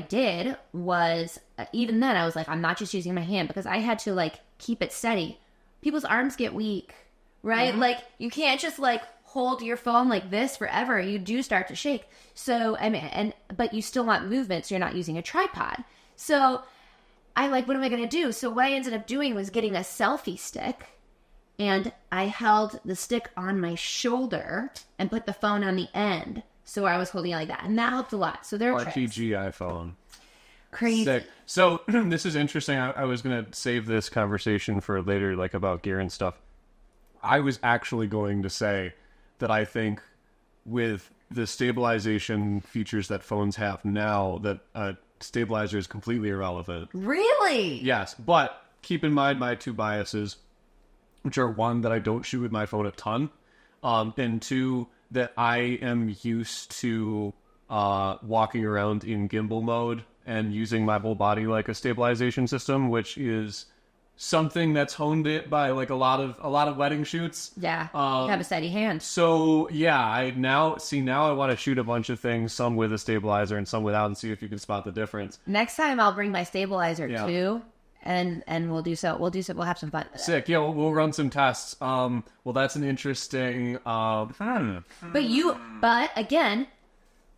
Speaker 2: did was, even then I was like, I'm not just using my hand, because I had to like keep it steady. People's arms get weak, right? Like you can't just like hold your phone like this forever. You do start to shake. So, I mean, but you still want movement, so you're not using a tripod. So I like, what am I going to do? So what I ended up doing was getting a selfie stick, and I held the stick on my shoulder and put the phone on the end. So I was holding it like that, and that helped a lot. So there are
Speaker 1: RTG iPhone.
Speaker 2: Crazy.
Speaker 1: Sick. So this is interesting. I was going to save this conversation for later, like about gear and stuff. I was actually going to say that I think with the stabilization features that phones have now, that stabilizer is completely irrelevant.
Speaker 2: Really?
Speaker 1: Yes, but keep in mind my two biases, which are one, that I don't shoot with my phone a ton, and two, that I am used to walking around in gimbal mode and using my whole body like a stabilization system, which is something that's honed it by like a lot of wedding shoots.
Speaker 2: Yeah, you have a steady hand.
Speaker 1: So yeah, I now I want to shoot a bunch of things, some with a stabilizer and some without, and see if you can spot the difference.
Speaker 2: Next time I'll bring my stabilizer too, and we'll do so. We'll have some fun with it.
Speaker 1: Sick. Yeah, we'll run some tests. Well, that's an interesting.
Speaker 2: But again,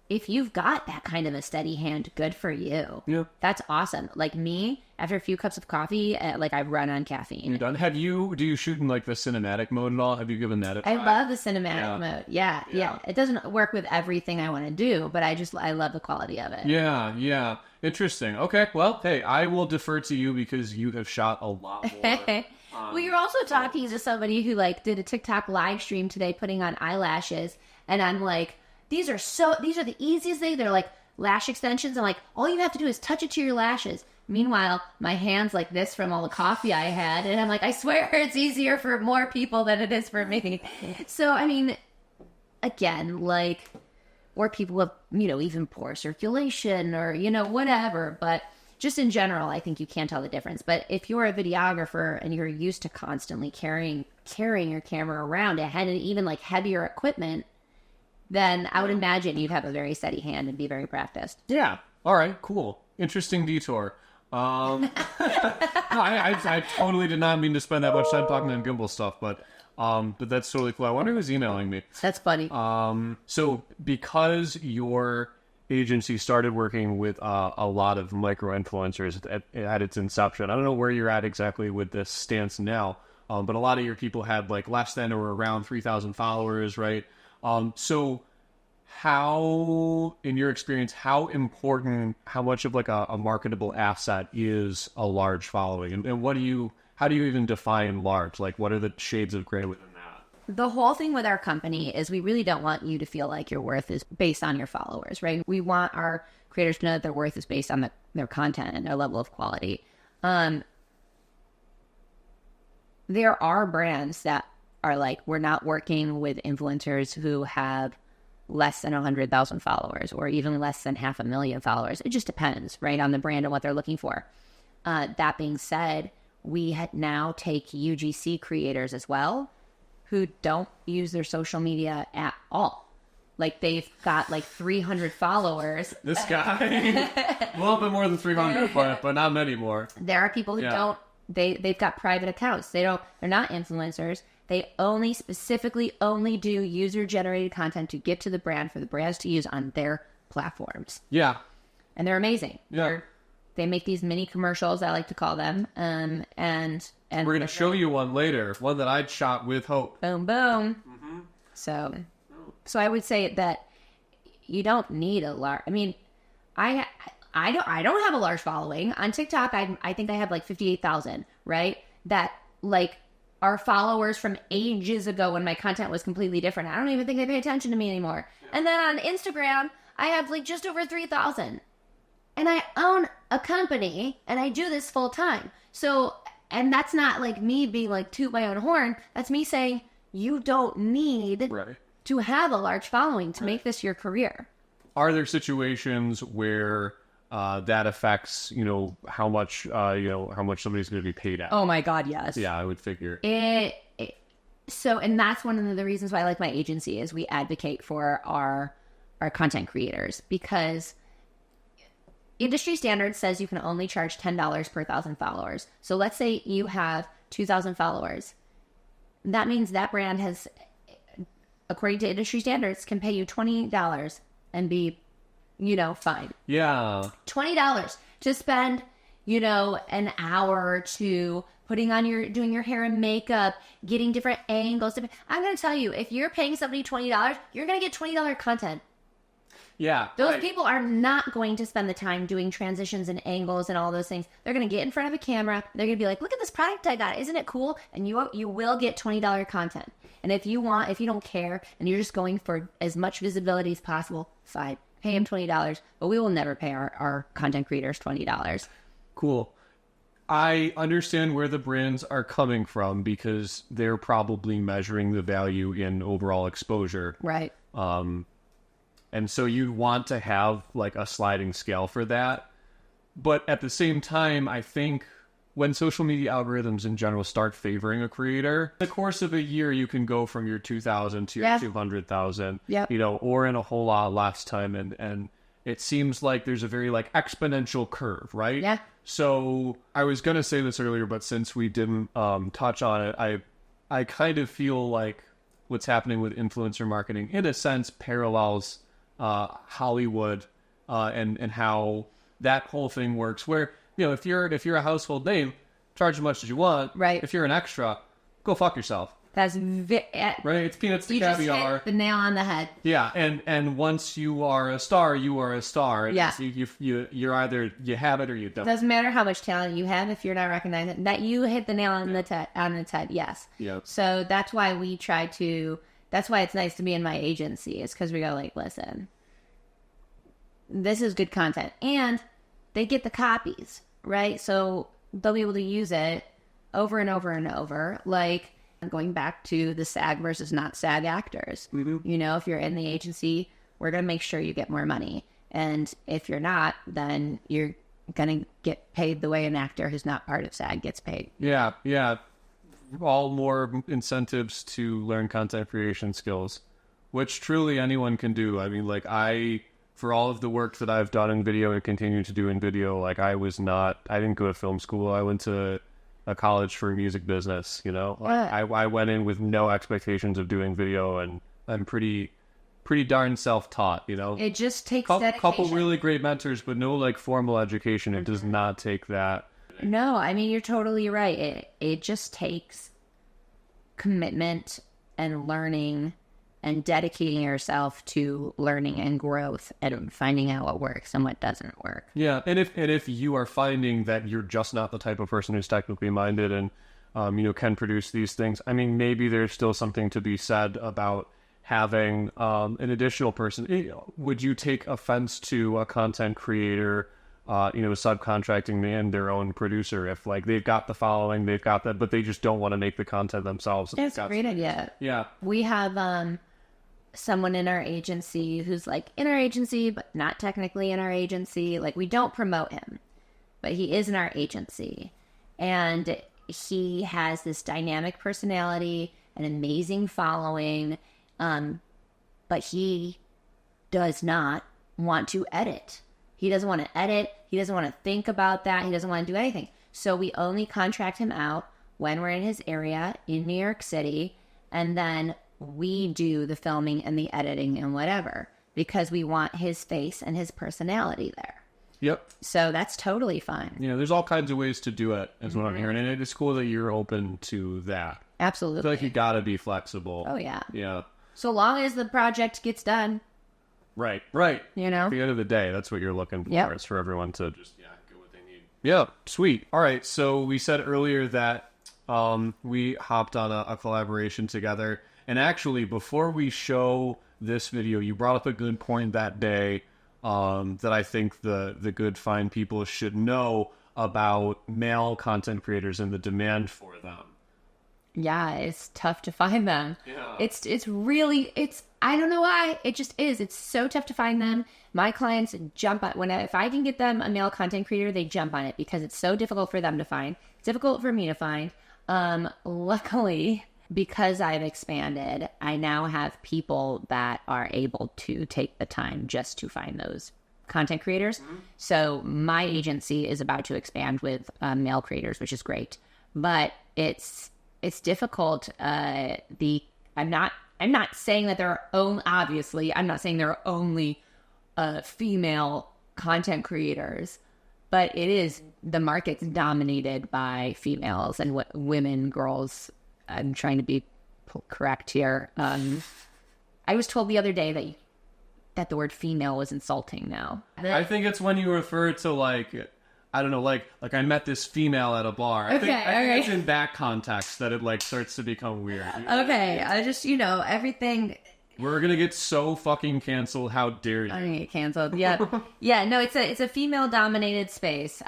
Speaker 2: if you've got that kind of a steady hand, good for you.
Speaker 1: Yeah,
Speaker 2: that's awesome. Like me, after a few cups of coffee, like I run on caffeine.
Speaker 1: You're done. Do you shoot in like the cinematic mode at all? Have you given that a try?
Speaker 2: I love the cinematic mode. Yeah. It doesn't work with everything I want to do, but I love the quality of it.
Speaker 1: Yeah. Interesting. Okay. Well, hey, I will defer to you because you have shot a lot more.
Speaker 2: Well, you're also talking to somebody who like did a TikTok live stream today, putting on eyelashes, and I'm like, these are the easiest thing. They're like lash extensions. I'm like, all you have to do is touch it to your lashes. Meanwhile, my hand's like this from all the coffee I had. And I'm like, I swear it's easier for more people than it is for me. So, I mean, again, like, or people with, even poor circulation or, whatever. But just in general, I think you can't tell the difference. But if you're a videographer and you're used to constantly carrying your camera around, and even like heavier equipment, then I would imagine you'd have a very steady hand and be very practiced.
Speaker 1: Yeah. All right. Cool. Interesting detour. No, I totally did not mean to spend that much time talking on gimbal stuff, but that's totally cool. I wonder who's emailing me.
Speaker 2: That's funny.
Speaker 1: So because your agency started working with a lot of micro influencers at its inception, I don't know where you're at exactly with this stance now, but a lot of your people had like less than or around 3,000 followers, right? So how, in your experience, how much of like a marketable asset is a large following, and how do you even define large? Like, what are the shades of gray within that?
Speaker 2: The whole thing with our company is we really don't want you to feel like your worth is based on your followers, right? We want our creators to know that their worth is based on their content and their level of quality. There are brands that are like, we're not working with influencers who have less than 100,000 followers or even less than 500,000 followers. It just depends, right, on the brand and what they're looking for. That being said, we now take UGC creators as well who don't use their social media at all. Like, they've got like 300 followers.
Speaker 1: This guy, a little bit more than 300, but not many more.
Speaker 2: There are people who don't. They've got private accounts. They're not influencers. They specifically only do user-generated content to get to the brand for the brands to use on their platforms.
Speaker 1: Yeah.
Speaker 2: And they're amazing.
Speaker 1: Yeah.
Speaker 2: They make these mini commercials, I like to call them. And
Speaker 1: we're going to show you one later, one that I'd shot with Hope.
Speaker 2: Boom, boom. Mm-hmm. So I would say that you don't need a large, I mean, I don't have a large following. On TikTok, I think I have like 58,000, right? That like are followers from ages ago when my content was completely different. I don't even think they pay attention to me anymore. Yeah. And then on Instagram, I have like just over 3,000. And I own a company and I do this full time. So, and that's not like me being like toot my own horn. That's me saying you don't need to have a large following to make this your career.
Speaker 1: Are there situations where that affects, how much somebody's going to be paid out?
Speaker 2: Oh my God, yes.
Speaker 1: Yeah, I would figure.
Speaker 2: So, and that's one of the reasons why I like my agency is we advocate for our content creators, because industry standard says you can only charge $10 per 1,000 followers. So let's say you have 2,000 followers. That means that brand has, according to industry standards, can pay you $20 and be, fine.
Speaker 1: Yeah.
Speaker 2: $20 to spend, an hour or two putting on doing your hair and makeup, getting different angles. I'm going to tell you, if you're paying somebody $20, you're going to get $20 content.
Speaker 1: Yeah.
Speaker 2: Those people are not going to spend the time doing transitions and angles and all those things. They're going to get in front of a camera. They're going to be like, look at this product I got. Isn't it cool? And you will get $20 content. And if you don't care and you're just going for as much visibility as possible, fine. Pay them $20. But we will never pay our content creators $20.
Speaker 1: Cool. I understand where the brands are coming from because they're probably measuring the value in overall exposure.
Speaker 2: Right.
Speaker 1: And so you want to have like a sliding scale for that. But at the same time, I think when social media algorithms in general start favoring a creator, in the course of a year, you can go from your 2,000 to your 200,000, or in a whole lot less time. And it seems like there's a very like exponential curve, right?
Speaker 2: Yeah.
Speaker 1: So I was going to say this earlier, but since we didn't touch on it, I kind of feel like what's happening with influencer marketing, in a sense, parallels Hollywood and how that whole thing works. Where if you're a household name, charge as much as you want.
Speaker 2: Right.
Speaker 1: If you're an extra, go fuck yourself.
Speaker 2: That's
Speaker 1: right. It's peanuts to
Speaker 2: you
Speaker 1: caviar.
Speaker 2: Just hit the nail on the head.
Speaker 1: Yeah, and once you are a star, you are a star.
Speaker 2: Yeah.
Speaker 1: You're either you have it or you don't.
Speaker 2: Doesn't matter how much talent you have if you're not recognized. That you hit the nail on its head. Yes.
Speaker 1: Yeah.
Speaker 2: So that's why we try to. That's why it's nice to be in my agency. Is because we go like, listen, this is good content, and they get the copies, right? So they'll be able to use it over and over and over, like. Going back to the SAG versus not SAG actors. Mm-hmm. If you're in the agency, we're going to make sure you get more money. And if you're not, then you're going to get paid the way an actor who's not part of SAG gets paid.
Speaker 1: Yeah. All more incentives to learn content creation skills, which truly anyone can do. I mean, for all of the work that I've done in video and continue to do in video, I didn't go to film school. I went to a college for music business, I went in with no expectations of doing video, and I'm pretty darn self-taught,
Speaker 2: It just takes
Speaker 1: dedication. Couple really great mentors, but no formal education. It does not take that.
Speaker 2: No, I mean, you're totally right. It just takes commitment and learning and dedicating yourself to learning and growth and finding out what works and what doesn't work.
Speaker 1: Yeah, and if you are finding that you're just not the type of person who's technically minded and can produce these things, I mean, maybe there's still something to be said about having an additional person. Would you take offense to a content creator, subcontracting in their own producer if they've got the following, they've got that, but they just don't want to make the content themselves?
Speaker 2: That's a great idea.
Speaker 1: Yeah,
Speaker 2: we have someone in our agency who's in our agency, but not technically in our agency. We don't promote him, but he is in our agency. And he has this dynamic personality, an amazing following, but he does not want to edit. He doesn't want to edit. He doesn't want to think about that. He doesn't want to do anything. So we only contract him out when we're in his area in New York City, and then we do the filming and the editing and whatever, because we want his face and his personality there.
Speaker 1: Yep.
Speaker 2: So that's totally fine.
Speaker 1: Yeah, there's all kinds of ways to do it, is what I'm hearing. And it's cool that you're open to that.
Speaker 2: Absolutely.
Speaker 1: I feel like you gotta be flexible.
Speaker 2: Oh, yeah.
Speaker 1: Yeah.
Speaker 2: So long as the project gets done.
Speaker 1: Right.
Speaker 2: At
Speaker 1: the end of the day, that's what you're looking for.
Speaker 2: Yep.
Speaker 1: It's for everyone to just get what they need. Yeah, sweet. All right, so we said earlier that we hopped on a collaboration together. And actually, before we show this video, you brought up a good point that day that I think the good fine people should know about male content creators and the demand for them.
Speaker 2: Yeah, it's tough to find them.
Speaker 1: Yeah.
Speaker 2: It's really, I don't know why. It just is. It's so tough to find them. My clients jump on, if I can get them a male content creator, they jump on it because it's so difficult for them to find. It's difficult for me to find. Luckily, because I've expanded, I now have people that are able to take the time just to find those content creators. So my agency is about to expand with male creators, which is great, but it's difficult. I'm not saying that there are obviously I'm not saying there are only female content creators, but the market's dominated by females and women, girls. I'm trying to be correct here. I was told the other day that the word female was insulting now.
Speaker 1: I think it's when you refer to like, I don't know, like I met this female at a bar. I think it's in that context that it like starts to become weird.
Speaker 2: Okay, I just, everything.
Speaker 1: We're gonna get so fucking canceled. How dare you?
Speaker 2: I'm gonna get canceled. Yeah, yeah. No, it's a female-dominated space.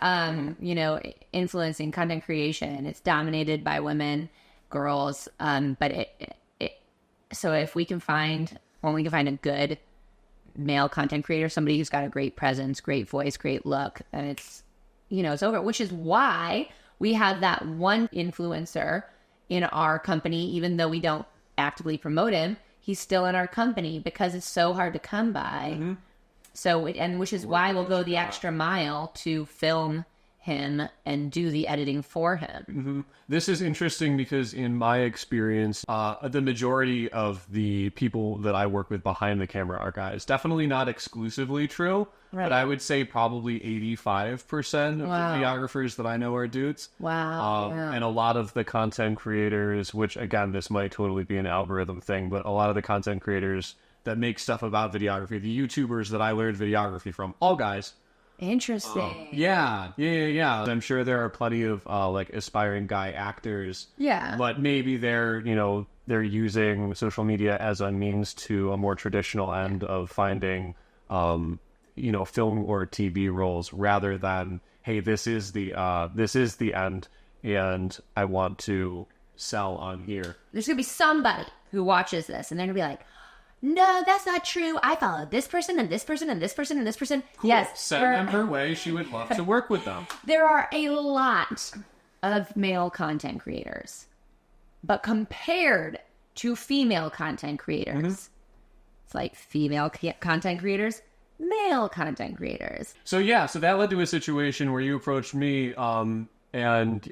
Speaker 2: Influencing content creation. It's dominated by women, girls. But so if we can find a good male content creator, somebody who's got a great presence, great voice, great look, then it's over. Which is why we have that one influencer in our company, even though we don't actively promote him. He's still in our company because it's so hard to come by. Mm-hmm. So, which is why we'll go the extra mile to film him and do the editing for him.
Speaker 1: Mm-hmm. This is interesting because in my experience, the majority of the people that I work with behind the camera are guys. Definitely not exclusively true, right. But I would say probably 85% of the videographers that I know are dudes.
Speaker 2: Wow.
Speaker 1: And a lot of the content creators, which again, this might totally be an algorithm thing, but a lot of the content creators that make stuff about videography, the YouTubers that I learned videography from, all guys.
Speaker 2: Interesting.
Speaker 1: Yeah. I'm sure there are plenty of like aspiring guy actors.
Speaker 2: Yeah.
Speaker 1: But maybe they're using social media as a means to a more traditional end of finding film or TV roles rather than, hey, this is the end and I want to sell on here.
Speaker 2: There's gonna be somebody who watches this and they're gonna be like, no, that's not true. I followed this person and this person and this person and this person.
Speaker 1: Cool.
Speaker 2: Yes.
Speaker 1: Send them her way. She would love to work with them.
Speaker 2: There are a lot of male content creators. But compared to female content creators, it's like female content creators, male content creators.
Speaker 1: So that led to a situation where you approached me and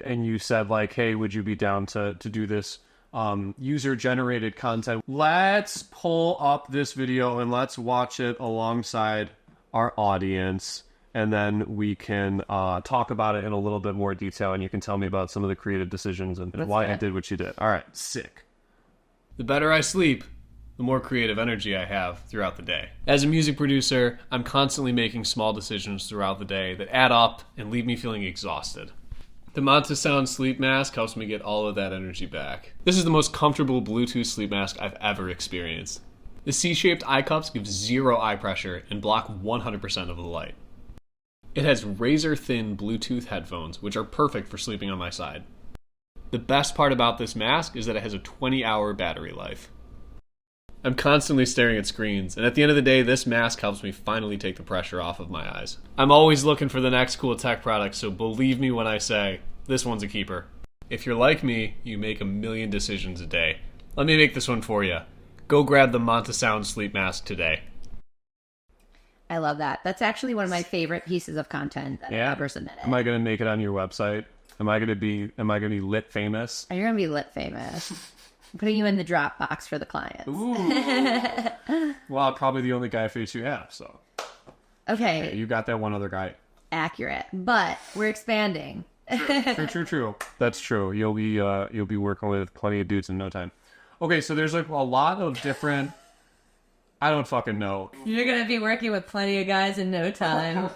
Speaker 1: you said like, hey, would you be down to do this user-generated content? Let's pull up this video and let's watch it alongside our audience, and then we can talk about it in a little bit more detail, and you can tell me about some of the creative decisions and why I did what you did. All right, sick. The better I sleep, the more creative energy I have throughout the day. As a music producer, I'm constantly making small decisions throughout the day that add up and leave me feeling exhausted. The Manta Sound sleep mask helps me get all of that energy back. This is the most comfortable Bluetooth sleep mask I've ever experienced. The C-shaped eye cups give 0 eye pressure and block 100% of the light. It has razor-thin Bluetooth headphones, which are perfect for sleeping on my side. The best part about this mask is that it has a 20-hour battery life. I'm constantly staring at screens, and at the end of the day, this mask helps me finally take the pressure off of my eyes. I'm always looking for the next cool tech product, so believe me when I say, this one's a keeper. If you're like me, you make a million decisions a day. Let me make this one for you. Go grab the Manta Sound sleep mask today.
Speaker 2: I love that. That's actually one of my favorite pieces of content that I've ever submitted.
Speaker 1: Am I going to make it on your website? Am I going to be lit famous?
Speaker 2: You're going to be lit famous. I'm putting you in the Dropbox for the clients.
Speaker 1: Ooh. Well, I'm probably the only guy face you have, so.
Speaker 2: Okay.
Speaker 1: You got that one other guy.
Speaker 2: Accurate. But we're expanding.
Speaker 1: True. That's true. You'll be working with plenty of dudes in no time. Okay, so there's like a lot of different... I don't fucking know.
Speaker 2: You're going to be working with plenty of guys in no time.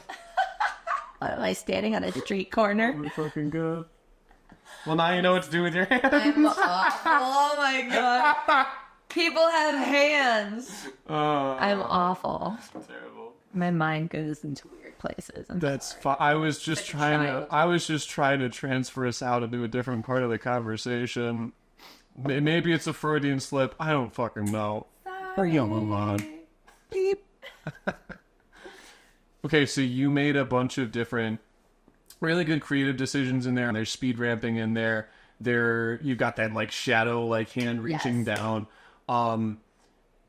Speaker 2: What, am I standing on a street corner?
Speaker 1: We're fucking good. Well, now you know what to do with your hands.
Speaker 2: Oh my god. People have hands. I'm awful.
Speaker 1: Terrible.
Speaker 2: My mind goes into weird places.
Speaker 1: That's fine. I was just trying to transfer us out into a different part of the conversation. Maybe it's a Freudian slip. I don't fucking know. Sorry. Move on. Beep. Okay, so you made a bunch of different really good creative decisions in there, and there's speed ramping in there. you've got that like shadow, like hand reaching down.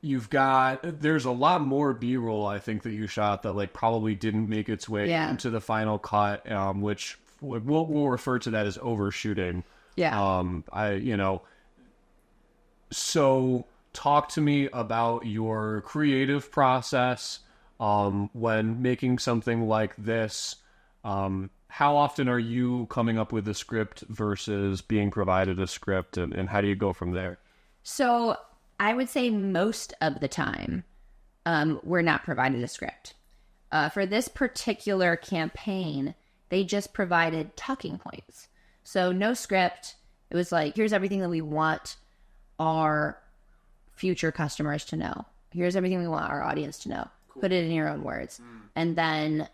Speaker 1: There's a lot more B-roll, I think, that you shot that like probably didn't make its way into the final cut, which we'll refer to that as overshooting. So talk to me about your creative process when making something like this. How often are you coming up with a script versus being provided a script, and how do you go from there?
Speaker 2: So I would say most of the time, we're not provided a script. For this particular campaign, they just provided talking points. So no script. It was like, here's everything that we want our future customers to know. Here's everything we want our audience to know. Cool. Put it in your own words. And then,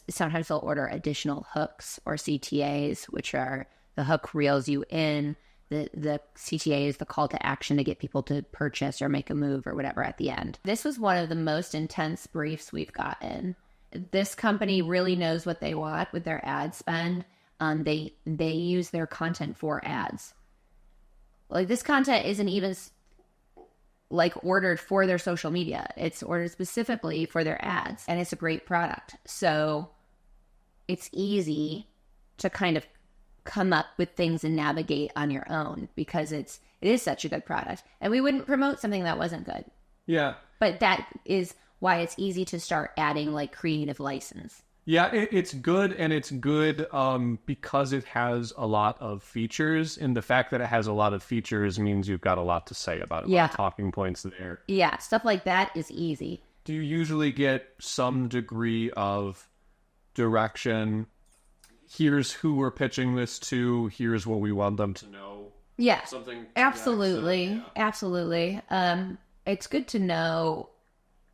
Speaker 2: sometimes they'll order additional hooks or CTAs, which are the hook reels you in. The CTA is the call to action to get people to purchase or make a move or whatever at the end. This was one of the most intense briefs we've gotten. This company really knows what they want with their ad spend. They use their content for ads. Like, this content isn't even like ordered for their social media. It's ordered specifically for their ads, and it's a great product. So it's easy to kind of come up with things and navigate on your own because it is such a good product. And we wouldn't promote something that wasn't good.
Speaker 1: Yeah.
Speaker 2: But that is why it's easy to start adding like creative license.
Speaker 1: Yeah, it's good, and it's good because it has a lot of features, and the fact that it has a lot of features means you've got a lot to say about it. Yeah. Talking points there.
Speaker 2: Yeah, stuff like that is easy.
Speaker 1: Do you usually get some degree of direction? Here's who we're pitching this to. Here's what we want them to know.
Speaker 2: Yeah,
Speaker 1: something.
Speaker 2: Absolutely, absolutely. It's good to know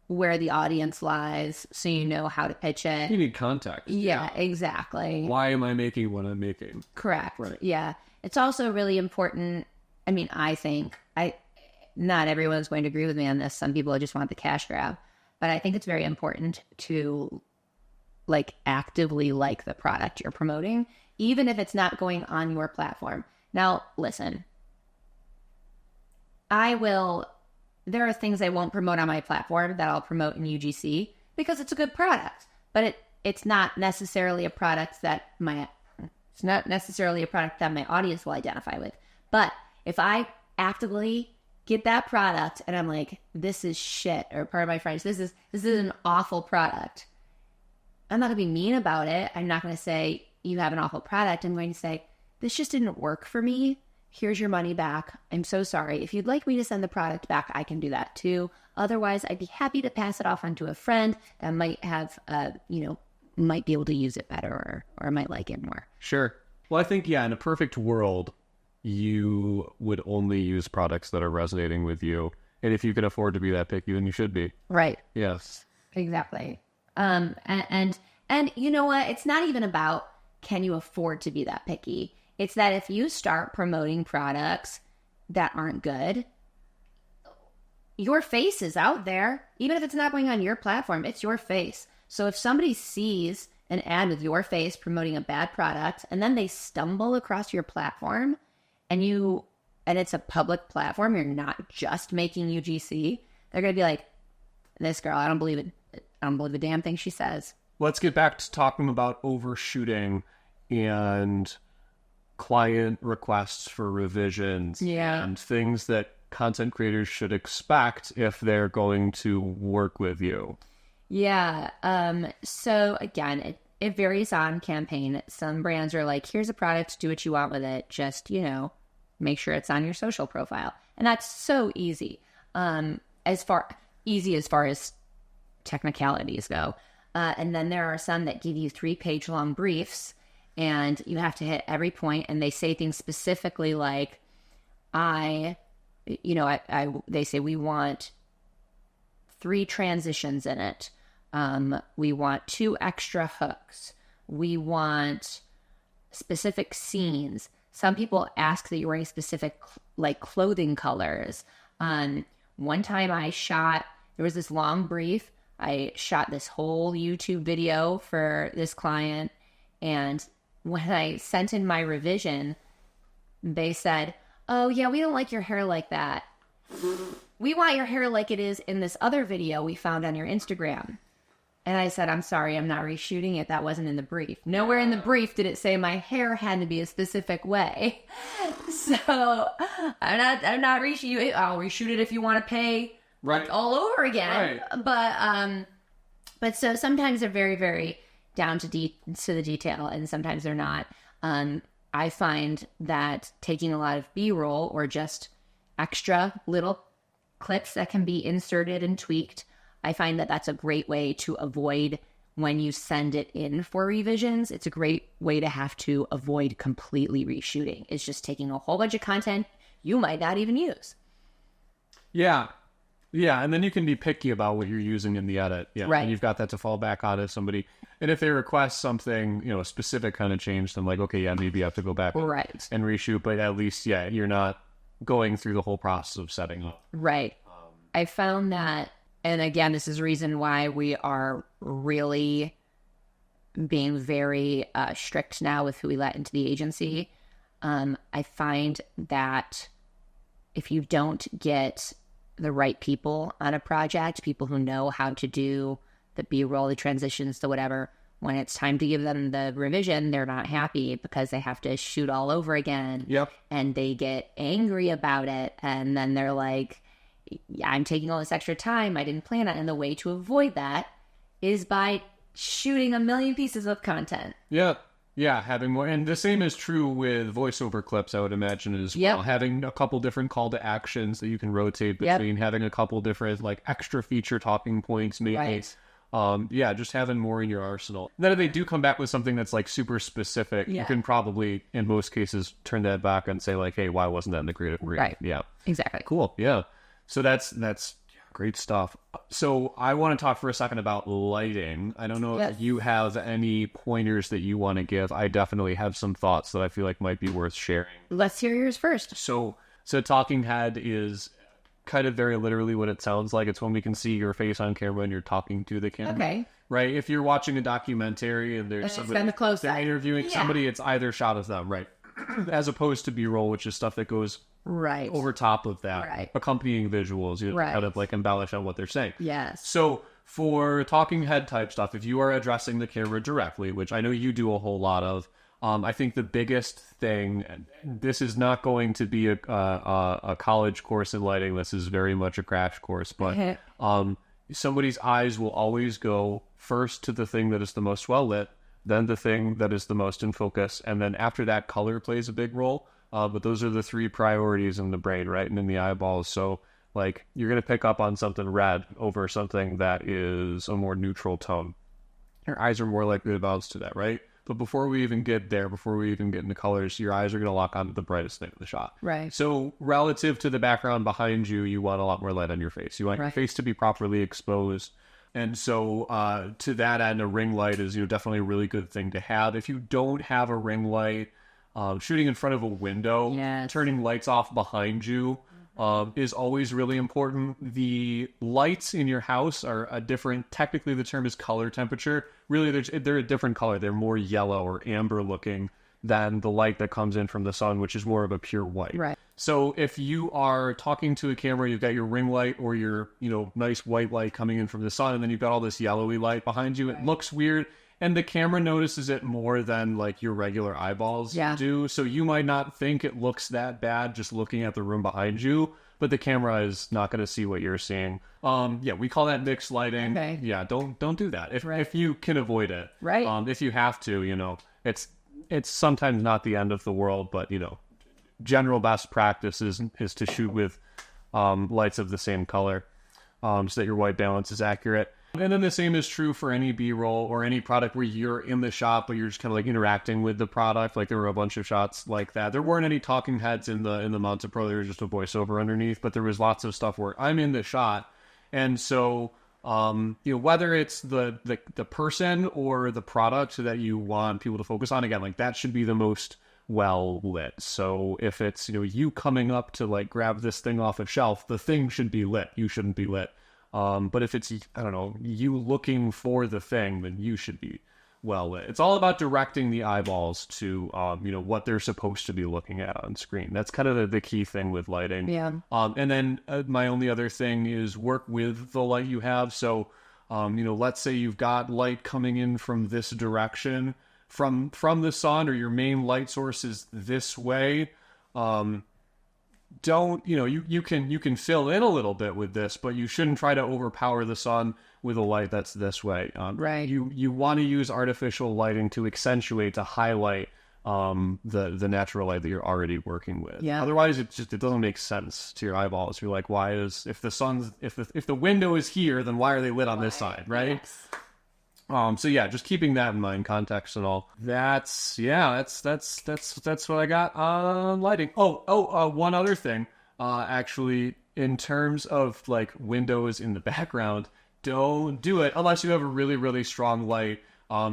Speaker 2: where the audience lies, so you know how to pitch it.
Speaker 1: You need context.
Speaker 2: Yeah, exactly.
Speaker 1: Why am I making what I'm making?
Speaker 2: Correct.
Speaker 1: Right.
Speaker 2: Yeah. It's also really important. I mean, I think not everyone's going to agree with me on this. Some people just want the cash grab, but I think it's very important to like actively like the product you're promoting, even if it's not going on your platform. Now, listen, there are things I won't promote on my platform that I'll promote in UGC because it's a good product, but it's not necessarily a product that my audience will identify with. But if I actively get that product and I'm like, this is shit, or part of my French, this is an awful product, I'm not going to be mean about it. I'm not going to say you have an awful product. I'm going to say, this just didn't work for me. Here's your money back. I'm so sorry. If you'd like me to send the product back, I can do that too. Otherwise, I'd be happy to pass it off onto a friend that might have, might be able to use it better or might like it more.
Speaker 1: Sure. Well, I think, in a perfect world, you would only use products that are resonating with you. And if you can afford to be that picky, then you should be.
Speaker 2: Right.
Speaker 1: Yes.
Speaker 2: Exactly. And you know what? It's not even about, can you afford to be that picky? It's that if you start promoting products that aren't good, your face is out there. Even if it's not going on your platform, it's your face. So if somebody sees an ad with your face promoting a bad product and then they stumble across your platform and it's a public platform, you're not just making UGC, they're going to be like, this girl, I don't believe it. I don't believe the damn thing she says.
Speaker 1: Let's get back to talking about overshooting and client requests for revisions and things that content creators should expect if they're going to work with you.
Speaker 2: Yeah. So again, it varies on campaign. Some brands are like, here's a product, do what you want with it. Just, make sure it's on your social profile. And that's so easy. As far as technicalities go. And then there are some that give you 3-page long briefs and you have to hit every point, and they say things specifically like, they say we want 3 transitions in it. We want 2 extra hooks. We want specific scenes. Some people ask that you're wearing specific clothing colors. One time there was this long brief. I shot this whole YouTube video for this client, and when I sent in my revision, they said, "Oh yeah, we don't like your hair like that. We want your hair like it is in this other video we found on your Instagram." And I said, "I'm sorry, I'm not reshooting it. That wasn't in the brief. Nowhere in the brief did it say my hair had to be a specific way." So I'm not reshooting it. I'll reshoot it if you want to pay all over again. Right. But so sometimes they're very, very down to the detail, and sometimes they're not. I find that taking a lot of B-roll or just extra little clips that can be inserted and tweaked, I find that that's a great way to avoid when you send it in for revisions. It's a great way to have to avoid completely reshooting. It's just taking a whole bunch of content you might not even use.
Speaker 1: Yeah. Yeah, and then you can be picky about what you're using in the edit. Yeah,
Speaker 2: right.
Speaker 1: And you've got that to fall back on if somebody, and if they request something, a specific kind of change, then like, okay, yeah, maybe you have to go back and reshoot, but at least, yeah, you're not going through the whole process of setting up.
Speaker 2: Right. I found that, and again, this is a reason why we are really being very strict now with who we let into the agency. I find that if you don't get the right people on a project, people who know how to do the B-roll, the transitions, the whatever, when it's time to give them the revision, they're not happy because they have to shoot all over again.
Speaker 1: Yep.
Speaker 2: And they get angry about it. And then they're like, yeah, I'm taking all this extra time. I didn't plan it. And the way to avoid that is by shooting a million pieces of content.
Speaker 1: Yeah. Yeah, having more. And the same is true with voiceover clips, I would imagine, as well. Having a couple different call to actions that you can rotate between, having a couple different, like, extra feature talking points, maybe. Right. Just having more in your arsenal. Then if they do come back with something that's, like, super specific, you can probably, in most cases, turn that back and say, like, hey, why wasn't that in the creative brief?
Speaker 2: Right.
Speaker 1: Yeah.
Speaker 2: Exactly.
Speaker 1: Cool. Yeah. So that's great stuff. So I want to talk for a second about lighting. I don't know if you have any pointers that you want to give. I definitely have some thoughts that I feel like might be worth sharing.
Speaker 2: Let's hear yours first.
Speaker 1: So talking head is kind of very literally what it sounds like. It's when we can see your face on camera and you're talking to the camera.
Speaker 2: Okay.
Speaker 1: Right? If you're watching a documentary and there's somebody they're interviewing somebody, it's either shot of them, right? As opposed to B-roll, which is stuff that goes over top of that, accompanying visuals, kind of like embellish on what they're saying.
Speaker 2: Yes.
Speaker 1: So for talking head type stuff, if you are addressing the camera directly, which I know you do a whole lot of, I think the biggest thing, and this is not going to be a college course in lighting. This is very much a crash course, but somebody's eyes will always go first to the thing that is the most well lit, then the thing that is the most in focus, and then after that, color plays a big role. But those are the three priorities in the brain, right? And in the eyeballs. So, like, you're going to pick up on something red over something that is a more neutral tone. Your eyes are more likely to bounce to that, right? But before we even get there, before we even get into colors, your eyes are going to lock onto the brightest thing in the shot.
Speaker 2: Right.
Speaker 1: So relative to the background behind you, you want a lot more light on your face. You want your face to be properly exposed. And so to that end, a ring light is definitely a really good thing to have. If you don't have a ring light, shooting in front of a window, turning lights off behind you is always really important. The lights in your house are a different, technically the term is color temperature. Really, they're a different color. They're more yellow or amber looking than the light that comes in from the sun, which is more of a pure white.
Speaker 2: Right.
Speaker 1: So if you are talking to a camera, you've got your ring light or your, nice white light coming in from the sun, and then you've got all this yellowy light behind you. It looks weird. And the camera notices it more than, like, your regular eyeballs do. So you might not think it looks that bad just looking at the room behind you, but the camera is not going to see what you're seeing. We call that mixed lighting. Okay. Yeah, don't do that if you can avoid it.
Speaker 2: Right.
Speaker 1: If you have to, it's sometimes not the end of the world, but general best practice is to shoot with lights of the same color, so that your white balance is accurate. And then the same is true for any B-roll or any product where you're in the shot, but you're just kind of like interacting with the product. Like there were a bunch of shots like that. There weren't any talking heads in the Mounted Pro. There was just a voiceover underneath, but there was lots of stuff where I'm in the shot. And so, whether it's the person or the product that you want people to focus on, again, like that should be the most well lit. So if it's, you coming up to like grab this thing off a shelf, the thing should be lit. You shouldn't be lit. But if it's, I don't know, you looking for the thing, then you should be well lit. It's all about directing the eyeballs to, what they're supposed to be looking at on screen. That's kind of the key thing with lighting.
Speaker 2: Yeah.
Speaker 1: And then my only other thing is work with the light you have. So, let's say you've got light coming in from this direction from the sun, or your main light source is this way. You can fill in a little bit with this, but you shouldn't try to overpower the sun with a light that's this way.
Speaker 2: Right.
Speaker 1: You want to use artificial lighting to accentuate, to highlight the natural light that you're already working with.
Speaker 2: Yeah.
Speaker 1: Otherwise, it doesn't make sense to your eyeballs. You're like, if the window is here, then why are they lit on this side, right?
Speaker 2: Yes.
Speaker 1: So yeah, just keeping that in mind, context and all. That's what I got on lighting. One other thing, actually, in terms of like windows in the background, don't do it unless you have a really, really strong light,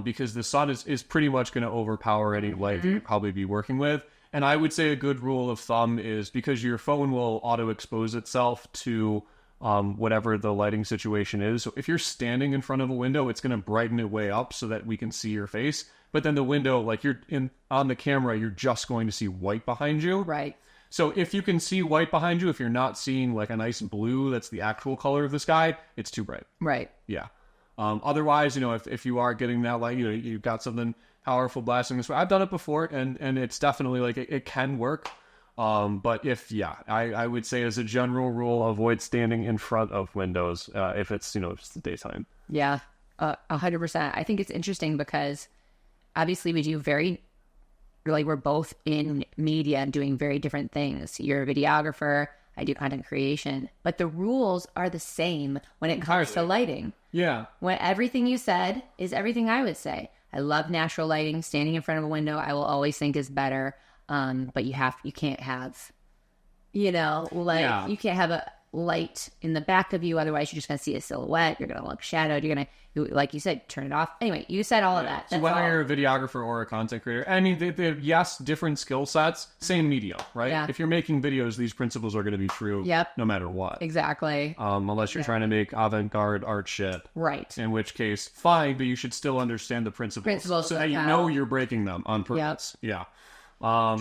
Speaker 1: because the sun is pretty much going to overpower any light that you'd probably be working with. And I would say a good rule of thumb is, because your phone will auto expose itself to whatever the lighting situation is. So if you're standing in front of a window, it's going to brighten it way up so that we can see your face. But then the window, like on the camera, you're just going to see white behind you.
Speaker 2: Right.
Speaker 1: So if you can see white behind you, if you're not seeing like a nice blue that's the actual color of the sky, it's too bright.
Speaker 2: Right.
Speaker 1: Yeah. Otherwise, if you are getting that light, you've got something powerful blasting this way. I've done it before, and it's definitely like it can work. But I would say as a general rule, avoid standing in front of windows if it's just the daytime.
Speaker 2: Yeah, 100%. I think it's interesting because obviously we do we're both in media and doing very different things. You're a videographer, I do content creation, but the rules are the same when it comes to lighting.
Speaker 1: Yeah.
Speaker 2: When everything you said is everything I would say. I love natural lighting. Standing in front of a window, I will always think is better. But you can't have, you can't have a light in the back of you. Otherwise, you're just going to see a silhouette. You're going to look shadowed. You're going to, like you said, turn it off. Anyway, you said all of that.
Speaker 1: So whether you're a videographer or a content creator, I mean, yes, different skill sets, same medium, right?
Speaker 2: Yeah.
Speaker 1: If you're making videos, these principles are going to be true no matter what.
Speaker 2: Exactly.
Speaker 1: Unless you're trying to make avant-garde art shit.
Speaker 2: Right.
Speaker 1: In which case, fine, but you should still understand the principles so that you know you're breaking them on purpose. Yep. Yeah.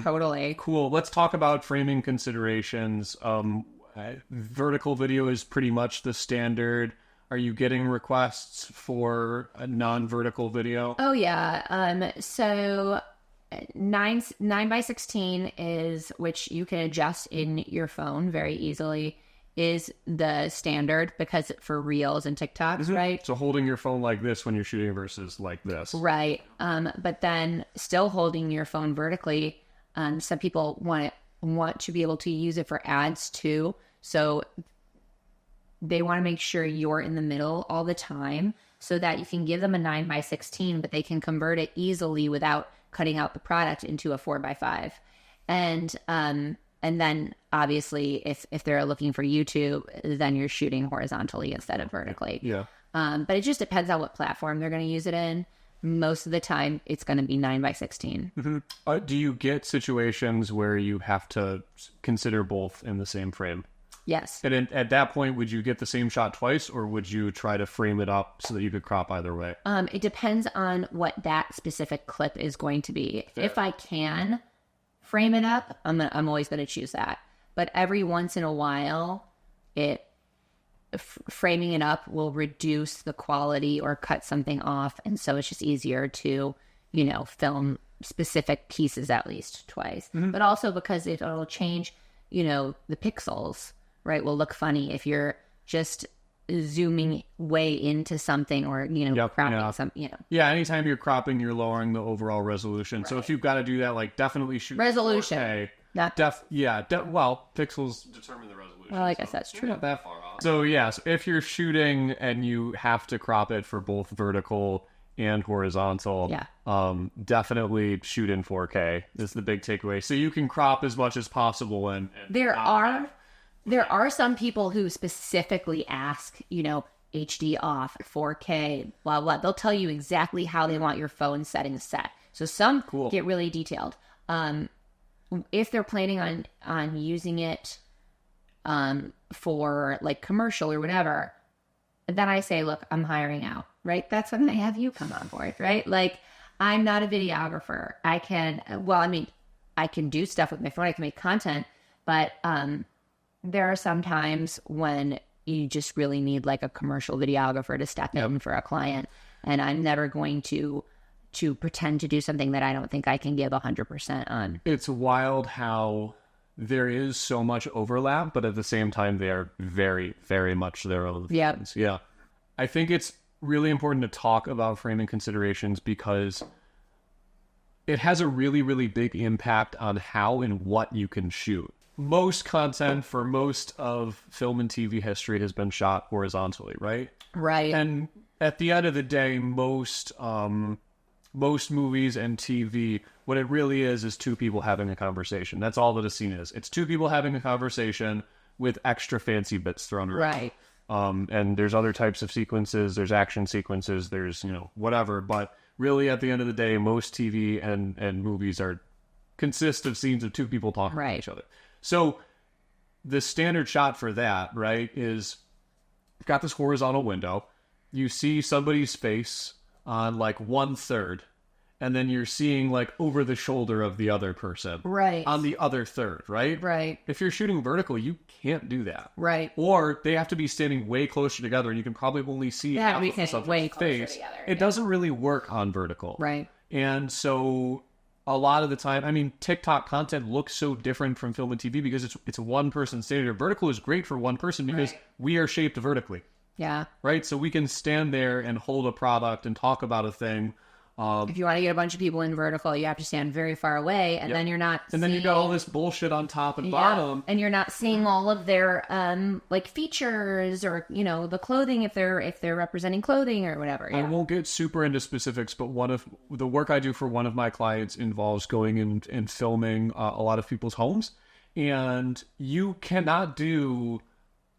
Speaker 2: Totally.
Speaker 1: Cool. Let's talk about framing considerations. Vertical video is pretty much the standard. Are you getting requests for a non-vertical video?
Speaker 2: Oh yeah. So 9:16 is, which you can adjust in your phone very easily, is the standard because for Reels and TikToks, right?
Speaker 1: So holding your phone like this when you're shooting versus like this.
Speaker 2: Right. But then still holding your phone vertically, some people want to be able to use it for ads too. So they want to make sure you're in the middle all the time so that you can give them a 9:16, but they can convert it easily without cutting out the product into a 4:5. And then obviously if they're looking for YouTube, then you're shooting horizontally instead of vertically.
Speaker 1: Yeah.
Speaker 2: But it just depends on what platform they're going to use it in. Most of the time it's going to be 9:16.
Speaker 1: Mm-hmm. Do you get situations where you have to consider both in the same frame?
Speaker 2: Yes.
Speaker 1: And at that point, would you get the same shot twice, or would you try to frame it up so that you could crop either way?
Speaker 2: It depends on what that specific clip is going to be. Fair. If I can frame it up, I'm always going to choose that. But every once in a while, framing it up will reduce the quality or cut something off, and so it's just easier to, film specific pieces at least twice. Mm-hmm. But also because it'll change, the pixels, right? Will look funny if you're just zooming way into something or, cropping something,
Speaker 1: Yeah, anytime you're cropping, you're lowering the overall resolution. Right. So if you've got to do that, like definitely shoot
Speaker 2: resolution.
Speaker 1: 4K. Pixels determine the resolution.
Speaker 2: Well, I guess that's true.
Speaker 1: Not that far off. So if you're shooting and you have to crop it for both vertical and horizontal, definitely shoot in 4K is the big takeaway. So you can crop as much as possible. And
Speaker 2: there are some people who specifically ask, HD off, 4K, blah, blah. They'll tell you exactly how they want your phone settings set. So some get really detailed. If they're planning on using it for like commercial or whatever, then I say, look, I'm hiring out. right? That's when I have you come on board, right? Like, I'm not a videographer. I can, well, I mean, I can do stuff with my phone. I can make content, but there are some times when you just really need like a commercial videographer to step in for a client. And I'm never going to pretend to do something that I don't think I can give 100% on.
Speaker 1: It's wild how there is so much overlap, but at the same time, they are very, very much their own things. Yeah. I think it's really important to talk about framing considerations because it has a really, really big impact on how and what you can shoot. Most content for most of film and TV history has been shot horizontally, right?
Speaker 2: Right.
Speaker 1: And at the end of the day, most movies and TV, what it really is two people having a conversation. That's all that a scene is. It's two people having a conversation with extra fancy bits thrown around.
Speaker 2: Right.
Speaker 1: And there's other types of sequences, there's action sequences, there's, whatever. But really, at the end of the day, most TV and movies consist of scenes of two people talking to each other. So the standard shot for that, right, is you've got this horizontal window. You see somebody's face on like 1/3, and then you're seeing like over the shoulder of the other person on the other third, right?
Speaker 2: Right.
Speaker 1: If you're shooting vertical, you can't do that.
Speaker 2: Right.
Speaker 1: Or they have to be standing way closer together, and you can probably only see half of somebody's face. It doesn't really work on vertical.
Speaker 2: Right.
Speaker 1: And so a lot of the time, I mean, TikTok content looks so different from film and TV because it's one person standing there. Vertical is great for one person because we are shaped vertically.
Speaker 2: Yeah.
Speaker 1: Right? So we can stand there and hold a product and talk about a thing.
Speaker 2: If you want to get a bunch of people in vertical, you have to stand very far away, and then you're not
Speaker 1: And then you got all this bullshit on top and bottom.
Speaker 2: And you're not seeing all of their like features or, the clothing if they're representing clothing or whatever.
Speaker 1: I won't get super into specifics, but one of the work I do for one of my clients involves going and filming a lot of people's homes. And you cannot do,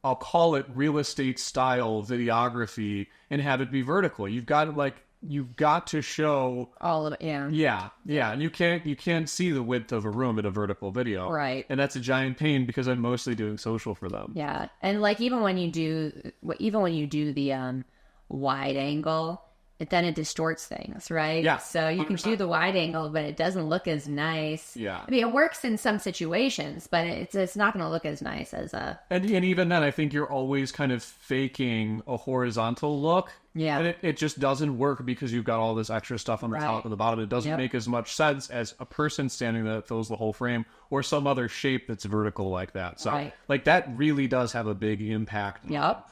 Speaker 1: I'll call it real estate style videography and have it be vertical. You've got to show
Speaker 2: all of it.
Speaker 1: Yeah. And you can't see the width of a room in a vertical video.
Speaker 2: Right.
Speaker 1: And that's a giant pain because I'm mostly doing social for them.
Speaker 2: Yeah. And like even when you do the wide angle, then it distorts things, right?
Speaker 1: Yeah.
Speaker 2: So you can do the wide angle, but it doesn't look as nice.
Speaker 1: Yeah.
Speaker 2: I mean, it works in some situations, but it's not going to look as nice as a...
Speaker 1: And even then, I think you're always kind of faking a horizontal look.
Speaker 2: Yeah.
Speaker 1: And it just doesn't work because you've got all this extra stuff on the top and the bottom. It doesn't make as much sense as a person standing there that fills the whole frame or some other shape that's vertical like that. So like that really does have a big impact.
Speaker 2: Yep.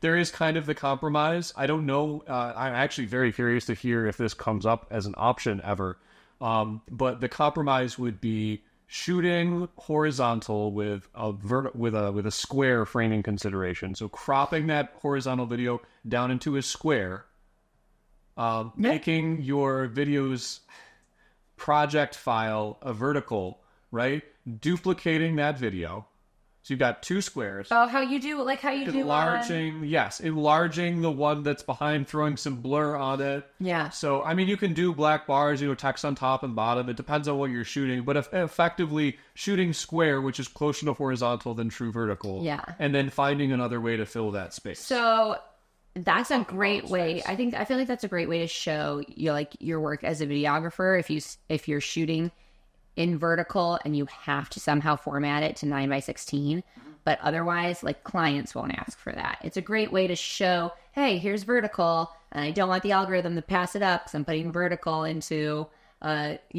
Speaker 1: There is kind of the compromise. I don't know. I'm actually very curious to hear if this comes up as an option ever. But the compromise would be shooting horizontal with a square framing consideration. So cropping that horizontal video down into a square, making your video's project file a vertical, right? Duplicating that video. So you've got two squares.
Speaker 2: Oh, how you do
Speaker 1: enlarging the one that's behind, throwing some blur on it.
Speaker 2: Yeah.
Speaker 1: So, I mean, you can do black bars, text on top and bottom. It depends on what you're shooting. But effectively, shooting square, which is closer to horizontal than true vertical.
Speaker 2: Yeah. And
Speaker 1: then finding another way to fill that space.
Speaker 2: So that's a great way. I feel like that's a great way to show your work as a videographer. If you're shooting in vertical and you have to somehow format it to 9:16, but otherwise clients won't ask for that. It's a great way to show, hey, here's vertical, and I don't want the algorithm to pass it up, so I'm putting vertical into
Speaker 1: opposite.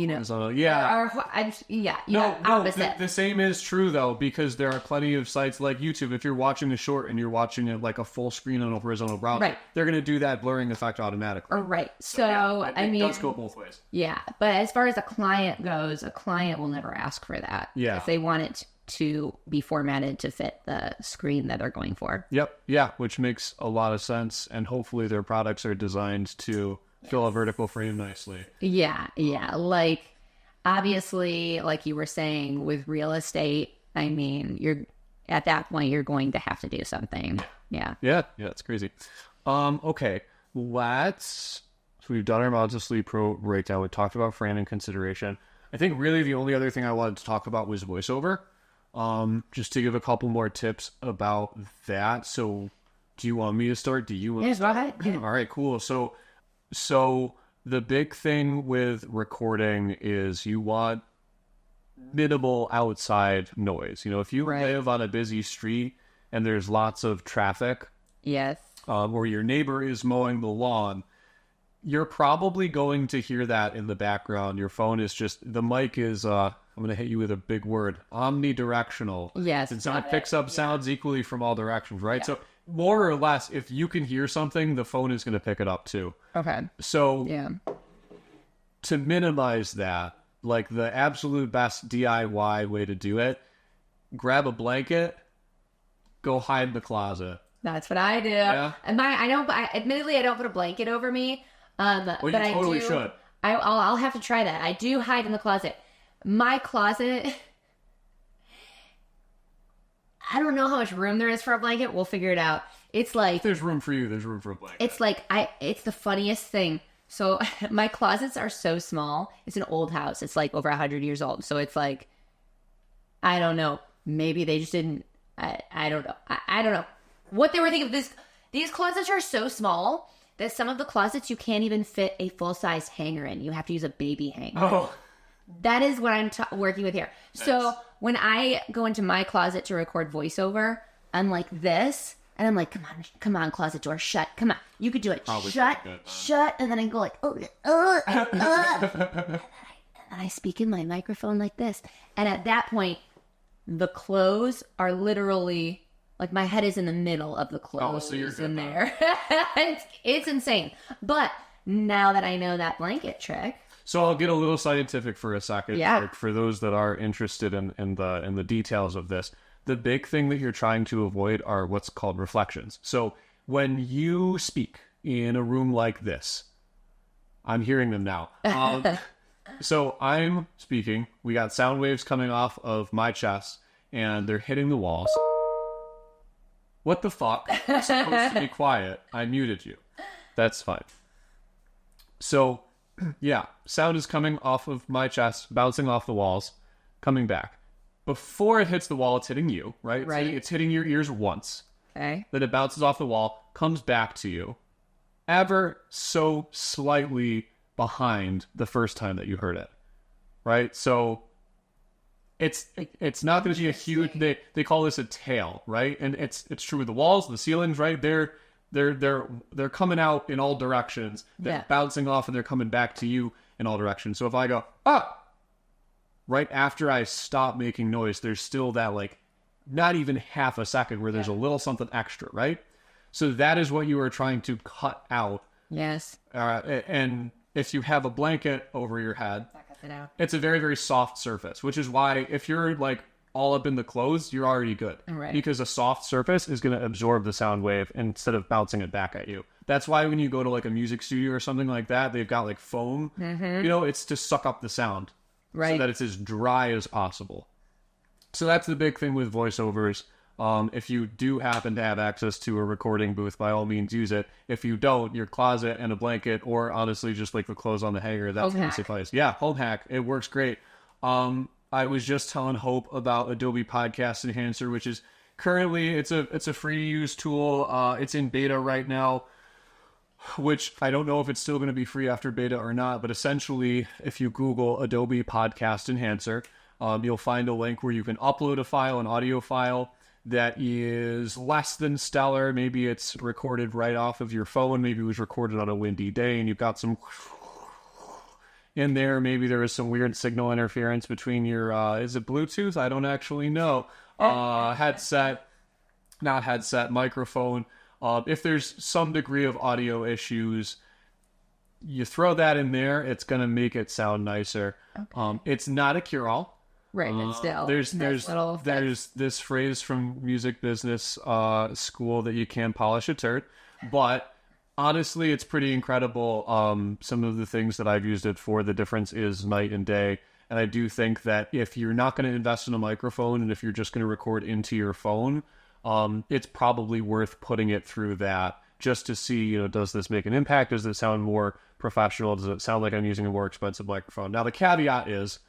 Speaker 1: The same is true though, because there are plenty of sites like YouTube. If you're watching a short and you're watching it like a full screen on a horizontal browser, they're going to do that blurring effect automatically.
Speaker 2: Right. So
Speaker 1: it does go both ways.
Speaker 2: Yeah, but as far as a client goes, a client will never ask for that.
Speaker 1: Yeah,
Speaker 2: if they want it to be formatted to fit the screen that they're going for.
Speaker 1: Yep. Yeah, which makes a lot of sense, and hopefully their products are designed to fill a vertical frame nicely.
Speaker 2: Yeah. Obviously, like you were saying, with real estate, I mean, you're at that point, you're going to have to do something. Yeah, it's crazy.
Speaker 1: Okay, so we've done our Mods of Sleep Pro breakdown. We talked about framing consideration. I think really the only other thing I wanted to talk about was voiceover. Just to give a couple more tips about that. So Do you want me to start? Do you want
Speaker 2: Yes, go ahead. Yeah.
Speaker 1: All right, cool. So the big thing with recording is you want minimal outside noise. If you live on a busy street and there's lots of traffic,
Speaker 2: Yes.
Speaker 1: or your neighbor is mowing the lawn, you're probably going to hear that in the background. Your phone is the mic is, I'm going to hit you with a big word, omnidirectional.
Speaker 2: Yes.
Speaker 1: It picks up sounds equally from all directions, right?
Speaker 2: Yeah.
Speaker 1: So more or less, if you can hear something, the phone is going to pick it up too.
Speaker 2: Okay.
Speaker 1: So
Speaker 2: Yeah.
Speaker 1: to minimize that, like the absolute best DIY way to do it, grab a blanket, go hide in the closet.
Speaker 2: That's what I do.
Speaker 1: Yeah.
Speaker 2: And admittedly, I don't put a blanket over me.
Speaker 1: Well, you totally should.
Speaker 2: I'll have to try that. I do hide in the closet. My closet, I don't know how much room there is for a blanket. We'll figure it out. It's like,
Speaker 1: If there's room for you, there's room for a blanket.
Speaker 2: it's like, it's the funniest thing. So my closets are so small. It's an old house. It's like over 100 years old. So it's like, I don't know. Maybe they just didn't, I don't know. I don't know what they were thinking. These closets are so small that some of the closets you can't even fit a full-size hanger in. You have to use a baby hanger.
Speaker 1: Oh,
Speaker 2: That is what I'm working with here.
Speaker 1: Nice.
Speaker 2: So when I go into my closet to record voiceover, I'm like this, and I'm like, come on, closet door, shut, come on, you could do it,
Speaker 1: Probably
Speaker 2: shut,
Speaker 1: good, huh?
Speaker 2: shut, and then I go like, and then I speak in my microphone like this, and at that point, the clothes are literally like my head is in the middle of the clothes
Speaker 1: so you're good
Speaker 2: in
Speaker 1: now.
Speaker 2: there. it's insane. But now that I know that blanket trick.
Speaker 1: So I'll get a little scientific for a second.
Speaker 2: Yeah.
Speaker 1: Like, for those that are interested in the details of this. The big thing that you're trying to avoid are what's called reflections. So when you speak in a room like this, I'm hearing them now. So I'm speaking. We got sound waves coming off of my chest, and they're hitting the walls. What the fuck? It's supposed to be quiet. I muted you. That's fine. So, yeah, sound is coming off of my chest, bouncing off the walls, coming back. Before it hits the wall, it's hitting you, right?
Speaker 2: Right.
Speaker 1: It's hitting your ears once.
Speaker 2: Okay.
Speaker 1: Then it bounces off the wall, comes back to you, ever so slightly behind the first time that you heard it, right? So it's not going to be a huge. They call this a tail, right? And it's true with the walls, the ceilings, right? They're coming out in all directions. They're
Speaker 2: Yeah.
Speaker 1: bouncing off, and they're coming back to you in all directions. So if I go right after I stop making noise, there's still that like not even half a second where there's a little something extra, right? So that is what you are trying to cut out.
Speaker 2: Yes.
Speaker 1: And if you have a blanket over your head,
Speaker 2: That cuts it out.
Speaker 1: it's a very, very soft surface, which is why if you're like all up in the clothes, you're already good.
Speaker 2: Right.
Speaker 1: Because a soft surface is going to absorb the sound wave instead of bouncing it back at you. That's why when you go to like a music studio or something like that, they've got like foam, it's to suck up the sound.
Speaker 2: Right.
Speaker 1: So that it's as dry as possible. So that's the big thing with voiceovers. If you do happen to have access to a recording booth, by all means use it. If you don't, your closet and a blanket, or honestly just like the clothes on the hanger, that's
Speaker 2: Home hack.
Speaker 1: suffice. Yeah, home hack. It works great. I was just telling Hope about Adobe Podcast Enhancer, which is currently it's a free to use tool. It's in beta right now, which I don't know if it's still going to be free after beta or not. But essentially, if you Google Adobe Podcast Enhancer, you'll find a link where you can upload a file, an audio file that is less than stellar. Maybe it's recorded right off of your phone. Maybe it was recorded on a windy day and you've got some in there. Maybe there is some weird signal interference between your, is it Bluetooth? I don't actually know. Microphone. If there's some degree of audio issues, you throw that in there, it's going to make it sound nicer.
Speaker 2: Okay.
Speaker 1: It's not a cure-all.
Speaker 2: Right, but still.
Speaker 1: There's
Speaker 2: little
Speaker 1: this phrase from music business school that you can polish a turd, but honestly, it's pretty incredible. Some of the things that I've used it for, the difference is night and day. And I do think that if you're not going to invest in a microphone and if you're just going to record into your phone, it's probably worth putting it through that just to see, does this make an impact? Does it sound more professional? Does it sound like I'm using a more expensive microphone? Now, the caveat is,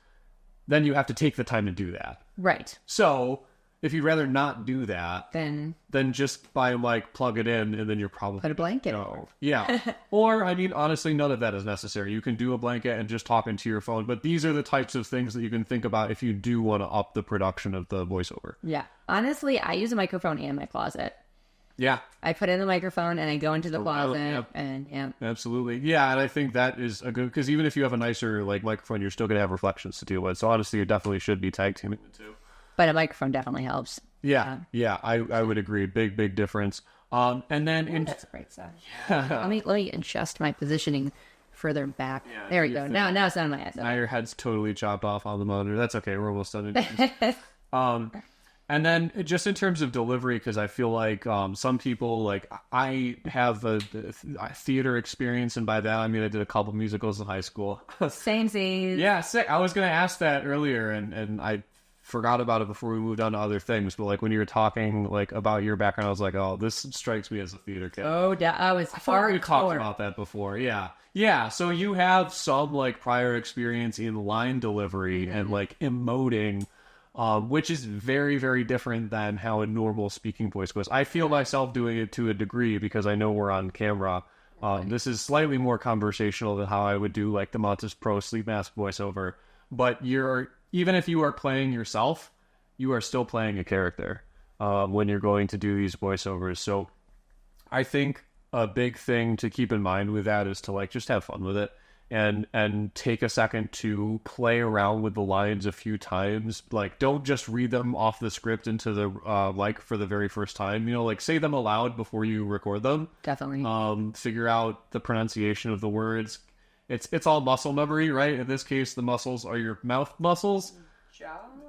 Speaker 1: then you have to take the time to do that.
Speaker 2: Right.
Speaker 1: So if you'd rather not do that,
Speaker 2: then
Speaker 1: just buy a mic, plug it in, and then you're probably
Speaker 2: put a blanket.
Speaker 1: No. Yeah. Or, I mean, honestly, none of that is necessary. You can do a blanket and just talk into your phone. But these are the types of things that you can think about if you do want to up the production of the voiceover.
Speaker 2: Yeah. Honestly, I use a microphone in my closet.
Speaker 1: Yeah.
Speaker 2: I put in the microphone and I go into the closet
Speaker 1: Yep.
Speaker 2: and yeah.
Speaker 1: Absolutely. Yeah, and I think that is a good, because even if you have a nicer like microphone, you're still going to have reflections to deal with. So honestly, you definitely should be tag teaming the two.
Speaker 2: But a microphone definitely helps.
Speaker 1: Yeah. I would agree. Big difference. And then
Speaker 2: That's a great sound. Yeah. Let me adjust my positioning further back.
Speaker 1: Yeah,
Speaker 2: there we go. Now it's on my head.
Speaker 1: Now your head's totally chopped off on the monitor. That's okay. We're almost done. And then just in terms of delivery, because I feel like some people, like I have a theater experience, and by that I mean I did a couple musicals in high school.
Speaker 2: Same.
Speaker 1: Yeah, sick. I was going to ask that earlier, and I forgot about it before we moved on to other things. But like when you were talking like about your background, I was like, oh, this strikes me as a theater kid.
Speaker 2: Oh, I was
Speaker 1: thought we talked about that before. Yeah. So you have some like prior experience in line delivery and like emoting. Which is very, very different than how a normal speaking voice goes. I feel myself doing it to a degree because I know we're on camera. This is slightly more conversational than how I would do like the Montes Pro Sleep Mask voiceover. But even if you are playing yourself, you are still playing a character when you're going to do these voiceovers. So I think a big thing to keep in mind with that is to like just have fun with it. And take a second to play around with the lines a few times. Like, don't just read them off the script into the mic for the very first time. You know, like say them aloud before you record them.
Speaker 2: Definitely.
Speaker 1: Figure out the pronunciation of the words. It's all muscle memory, right? In this case, the muscles are your mouth muscles.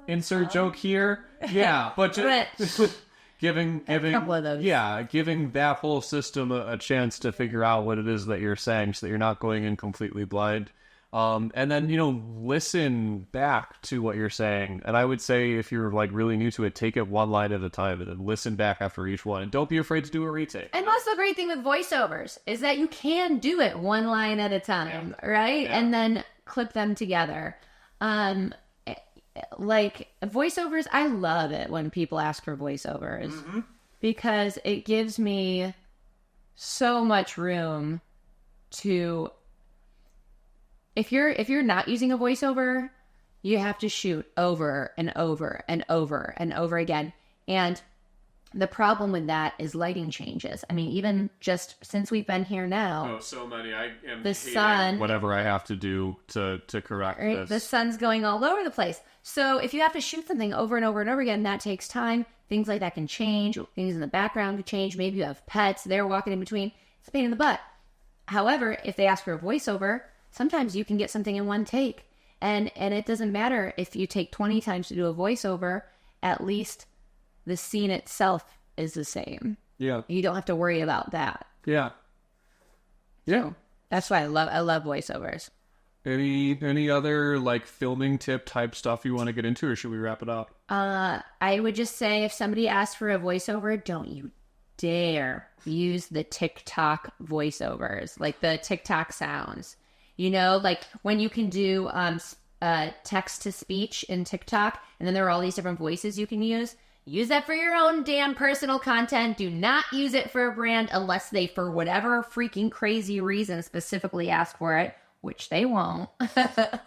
Speaker 1: Insert joke here. Yeah, but just giving
Speaker 2: couple of those.
Speaker 1: giving that whole system a chance to figure out what it is that you're saying so that you're not going in completely blind. And then, you know, listen back to what you're saying. And I would say if you're like really new to it, take it one line at a time and then listen back after each one. And don't be afraid to do a retake.
Speaker 2: And that's the great thing with voiceovers is that you can do it one line at a time, right?
Speaker 1: Yeah.
Speaker 2: And then clip them together. Like voiceovers, I love it when people ask for voiceovers because it gives me so much room to. If you're not using a voiceover, you have to shoot over and over and over and over again. And the problem with that is lighting changes. I mean, even just since we've been here now.
Speaker 1: Oh, so many. I am
Speaker 2: the sun.
Speaker 1: Whatever I have to do to correct
Speaker 2: right?
Speaker 1: this.
Speaker 2: The sun's going all over the place. So if you have to shoot something over and over and over again, that takes time. Things like that can change. Things in the background can change. Maybe you have pets. They're walking in between. It's a pain in the butt. However, if they ask for a voiceover, sometimes you can get something in one take. And it doesn't matter if you take 20 times to do a voiceover. At least the scene itself is the same.
Speaker 1: Yeah.
Speaker 2: You don't have to worry about that.
Speaker 1: Yeah. Yeah.
Speaker 2: That's why I love voiceovers.
Speaker 1: Any other like filming tip type stuff you want to get into, or should we wrap it up?
Speaker 2: I would just say if somebody asks for a voiceover, don't you dare use the TikTok voiceovers, like the TikTok sounds. You know, like when you can do text to speech in TikTok, and then there are all these different voices you can use. Use that for your own damn personal content. Do not use it for a brand unless they, for whatever freaking crazy reason, specifically ask for it, which they won't.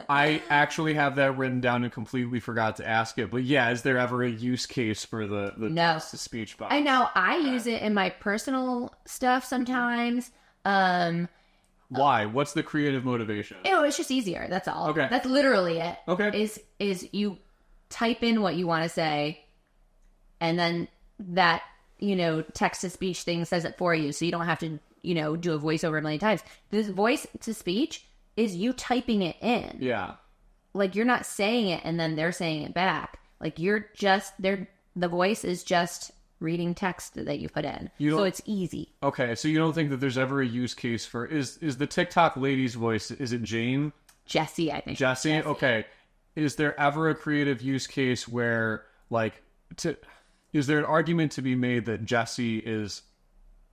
Speaker 1: I actually have that written down and completely forgot to ask it. But yeah, is there ever a use case for the
Speaker 2: No.
Speaker 1: text-to-speech box?
Speaker 2: I know. I use it in my personal stuff sometimes.
Speaker 1: Why? What's the creative motivation?
Speaker 2: It's just easier. That's all.
Speaker 1: Okay.
Speaker 2: That's literally it.
Speaker 1: Okay.
Speaker 2: Is you type in what you want to say, and then that, text to speech thing says it for you. So you don't have to, do a voiceover a million times. This voice to speech is you typing it in.
Speaker 1: Yeah.
Speaker 2: Like you're not saying it and then they're saying it back. Like you're just, the voice is just reading text that you put in. So it's easy.
Speaker 1: Okay. So you don't think that there's ever a use case for, is the TikTok lady's voice, is it Jane?
Speaker 2: Jessie, I think.
Speaker 1: Jessie? Okay. Is there ever a creative use case where is there an argument to be made that Jessie is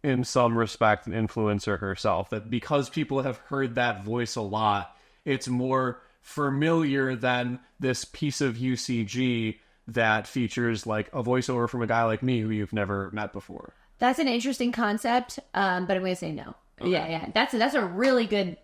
Speaker 1: in some respect an influencer herself, that because people have heard that voice a lot, it's more familiar than this piece of UCG that features like a voiceover from a guy like me who you've never met before?
Speaker 2: That's an interesting concept, but I'm going to say no.
Speaker 1: Okay.
Speaker 2: Yeah. That's a really good,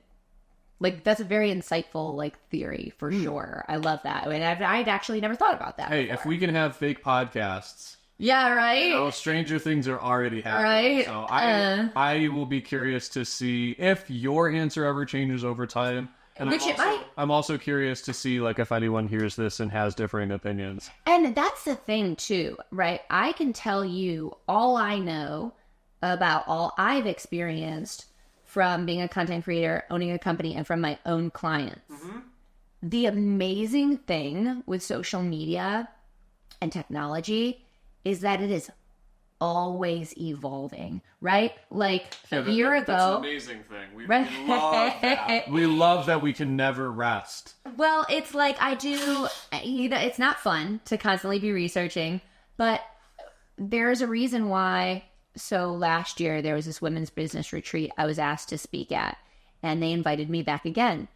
Speaker 2: like, that's a very insightful, like, theory for sure. I love that. I mean, I'd actually never thought about that
Speaker 1: Hey,
Speaker 2: before.
Speaker 1: if we can have fake podcasts,
Speaker 2: Yeah, right?
Speaker 1: oh, stranger things are already happening.
Speaker 2: Right.
Speaker 1: So I will be curious to see if your answer ever changes over time. And
Speaker 2: Which it might.
Speaker 1: I'm also curious to see, like, if anyone hears this and has differing opinions.
Speaker 2: And that's the thing, too, right? I can tell you all I know about all I've experienced from being a content creator, owning a company, and from my own clients. Mm-hmm. The amazing thing with social media and technology is that it is always evolving, right? Like a year ago.
Speaker 1: That's an amazing thing. We
Speaker 2: Right.
Speaker 1: love that. We love that we can never rest.
Speaker 2: Well, it's like I do, it's not fun to constantly be researching, but there's a reason why. So last year there was this women's business retreat I was asked to speak at, and they invited me back again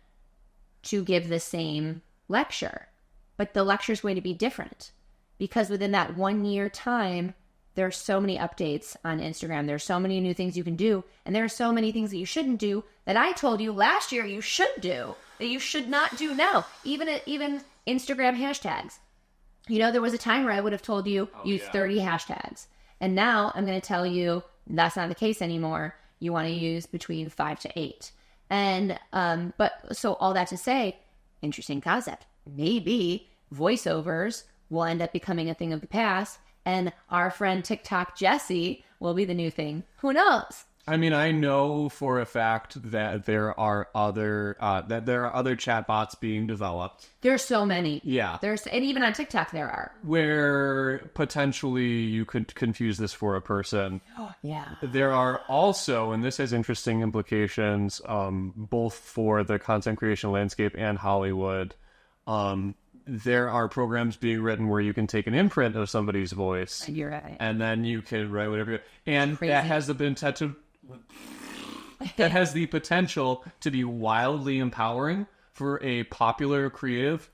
Speaker 2: to give the same lecture. But the lecture is going to be different because within that 1 year time, there are so many updates on Instagram. There are so many new things you can do. And there are so many things that you shouldn't do that I told you last year you should do, that you should not do now. Even Instagram hashtags. You know, there was a time where I would have told you use 30 hashtags. And now I'm going to tell you that's not the case anymore. You want to use between 5 to 8. And, but so all that to say, interesting concept. Maybe voiceovers will end up becoming a thing of the past. And our friend TikTok Jessie will be the new thing. Who knows?
Speaker 1: I mean, I know for a fact that there are other chatbots being developed.
Speaker 2: There's so many.
Speaker 1: Yeah.
Speaker 2: And even on TikTok there are.
Speaker 1: Where potentially you could confuse this for a person.
Speaker 2: Oh, yeah.
Speaker 1: There are also, and this has interesting implications, both for the content creation landscape and Hollywood. There are programs being written where you can take an imprint of somebody's voice.
Speaker 2: You're right.
Speaker 1: And then you can write whatever. And
Speaker 2: Crazy.
Speaker 1: that has the potential to be wildly empowering for a popular creative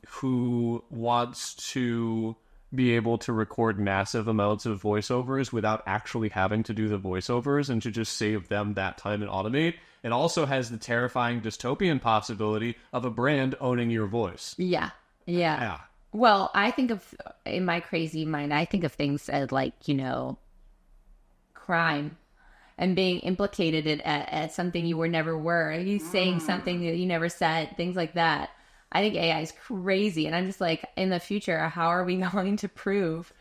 Speaker 1: who wants to be able to record massive amounts of voiceovers without actually having to do the voiceovers and to just save them that time and automate. It also has the terrifying dystopian possibility of a brand owning your voice.
Speaker 2: Yeah. Well, I think of, in my crazy mind, I think of things as like, crime and being implicated at something you never were. You saying something that you never said, things like that. I think AI is crazy. And I'm just like, in the future, how are we going to prove,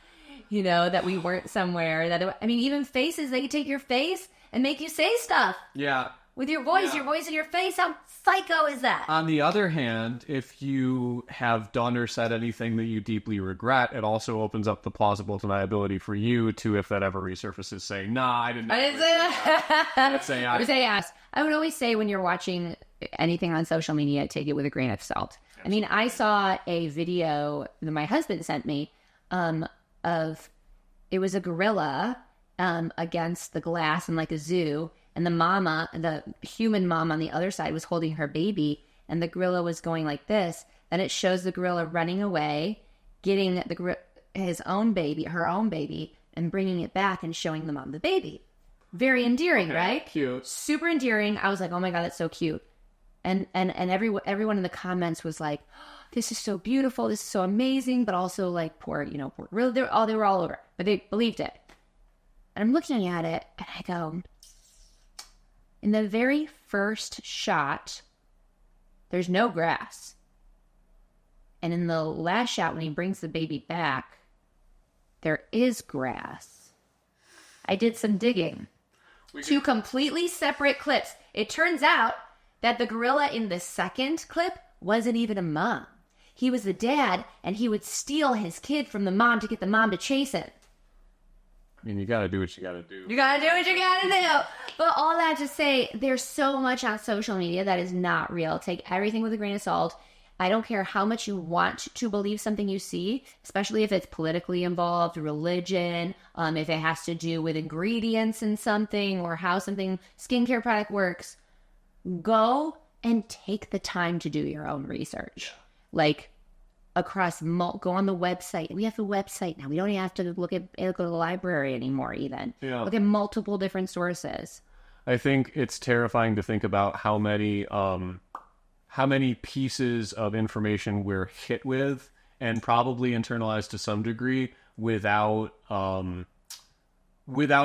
Speaker 2: that we weren't somewhere? Even faces, they can take your face and make you say stuff.
Speaker 1: Yeah.
Speaker 2: With your voice, your voice in your face. How psycho is that?
Speaker 1: On the other hand, if you have done or said anything that you deeply regret, it also opens up the plausible deniability for you to, if that ever resurfaces, say, nah, I didn't say that. That's AI.
Speaker 2: It was AI. I would always say when you're watching anything on social media, take it with a grain of salt. I mean, I saw a video that my husband sent me of, it was a gorilla against the glass in like a zoo. And the human mom on the other side was holding her baby, and the gorilla was going like this. Then it shows the gorilla running away, getting her own baby, and bringing it back and showing the mom the baby. Very endearing, right?
Speaker 1: Cute.
Speaker 2: Super endearing. I was like, oh my God, that's so cute. And everyone in the comments was like, oh, this is so beautiful. This is so amazing. But also like, poor, really, they were all over, but they believed it. And I'm looking at it and I go, in the very first shot, there's no grass. And in the last shot, when he brings the baby back, there is grass. I did some digging. Two completely separate clips. It turns out that the gorilla in the second clip wasn't even a mom. He was the dad, and he would steal his kid from the mom to get the mom to chase it.
Speaker 1: I mean, you gotta do what you gotta do.
Speaker 2: You gotta do what you gotta do. But all that to say, there's so much on social media that is not real. Take everything with a grain of salt. I don't care how much you want to believe something you see, especially if it's politically involved, religion, if it has to do with ingredients in something or how something skincare product works. Go and take the time to do your own research. Like, across, go on the website. We have the website now. We don't even have to go to the library anymore even.
Speaker 1: Yeah.
Speaker 2: Look at multiple different sources.
Speaker 1: I think it's terrifying to think about how many pieces of information we're hit with and probably internalized to some degree without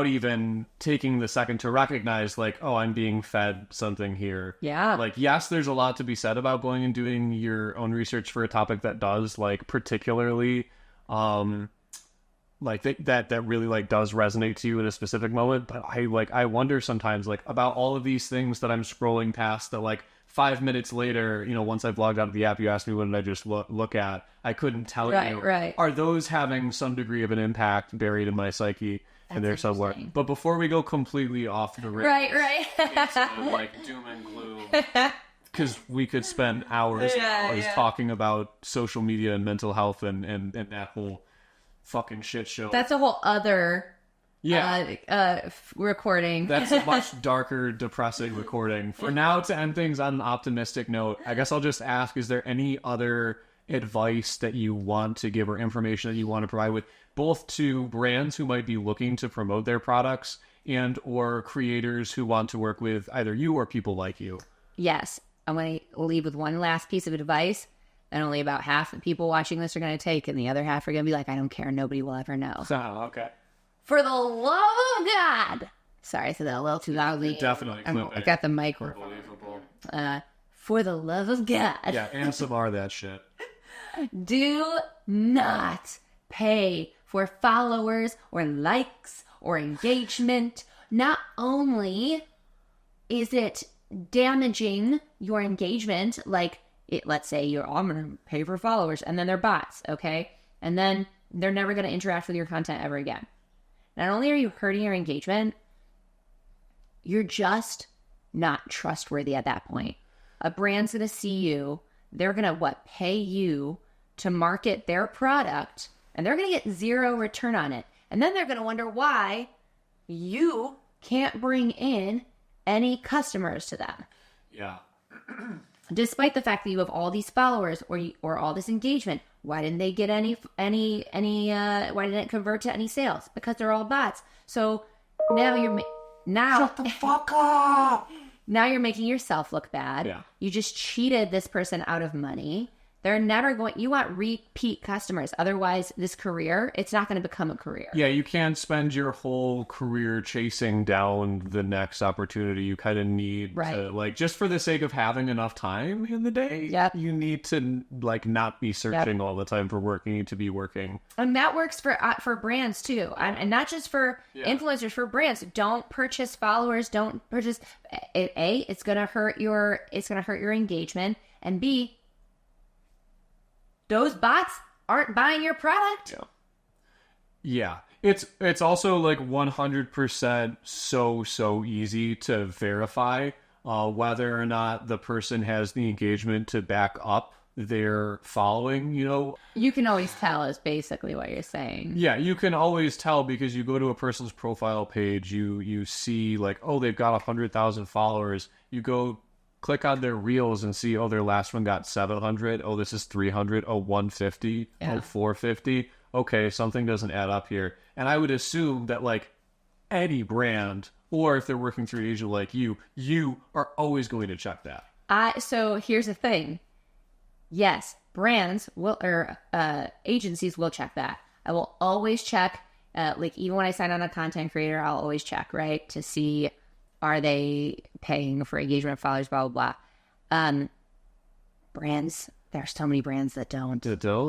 Speaker 1: even taking the second to recognize, like, oh, I'm being fed something here.
Speaker 2: Yeah.
Speaker 1: Like, yes, there's a lot to be said about going and doing your own research for a topic that does, like, particularly, like, that really, like, does resonate to you in a specific moment. But I wonder sometimes, like, about all of these things that I'm scrolling past that, like, 5 minutes later, you know, once I've logged out of the app, you asked me what did I just look at. I couldn't tell you.
Speaker 2: Right.
Speaker 1: Are those having some degree of an impact buried in my psyche? And there somewhere. But before we go completely off the rails,
Speaker 2: Right.
Speaker 1: into, like, doom and gloom, because we could spend hours talking about social media and mental health and that whole fucking shit show.
Speaker 2: That's a whole other recording.
Speaker 1: That's a much darker, depressing recording. For now, to end things on an optimistic note, I guess I'll just ask, is there any other advice that you want to give or information that you want to provide with both to brands who might be looking to promote their products and or creators who want to work with either you or people like you?
Speaker 2: Yes. I'm going to leave with one last piece of advice that only about half the people watching this are going to take, and the other half are going to be like, I don't care, nobody will ever know.
Speaker 1: Oh, okay.
Speaker 2: For the love of God. Sorry, I said that a little too loudly.
Speaker 1: Definitely.
Speaker 2: I got the microphone. For the love of God.
Speaker 1: Yeah, ASMR that shit.
Speaker 2: Do not pay for followers or likes or engagement. Not only is it damaging your engagement, like let's say I'm going to pay for followers and then they're bots, okay? And then they're never going to interact with your content ever again. Not only are you hurting your engagement, you're just not trustworthy at that point. A brand's going to see you. They're going to pay you to market their product, and they're going to get zero return on it. And then they're going to wonder why you can't bring in any customers to them.
Speaker 1: Yeah.
Speaker 2: Despite the fact that you have all these followers or all this engagement, why didn't they get any why didn't it convert to any sales? Because they're all bots. So now shut the fuck up. Now you're making yourself look bad.
Speaker 1: Yeah.
Speaker 2: You just cheated this person out of money. They're never going, you want repeat customers. Otherwise, this career, it's not going to become a career.
Speaker 1: Yeah, you can't spend your whole career chasing down the next opportunity. You kind of need to, like, just for the sake of having enough time in the day, you need to, like, not be searching all the time for work. You need to be working.
Speaker 2: And that works for brands, too. And not just for influencers, for brands. Don't purchase followers. Don't purchase. A, it's going to hurt your engagement. And B, those bots aren't buying your product.
Speaker 1: Yeah. It's also like 100% so easy to verify whether or not the person has the engagement to back up their following, you know.
Speaker 2: You can always tell is basically what you're saying.
Speaker 1: Yeah, you can always tell because you go to a person's profile page, you see like, oh, they've got 100,000 followers. You go click on their reels and see, oh, their last one got 700. Oh, this is 300. Oh, 150. Oh, 450. Okay, something doesn't add up here. And I would assume that, like, any brand, or if they're working through an agent like you are always going to check that.
Speaker 2: So here's the thing. Yes, brands will, or agencies will check that. I will always check, like, even when I sign on a content creator, I'll always check, right, to see, are they paying for engagement followers, blah, blah, blah. Brands, there are so many brands that don't.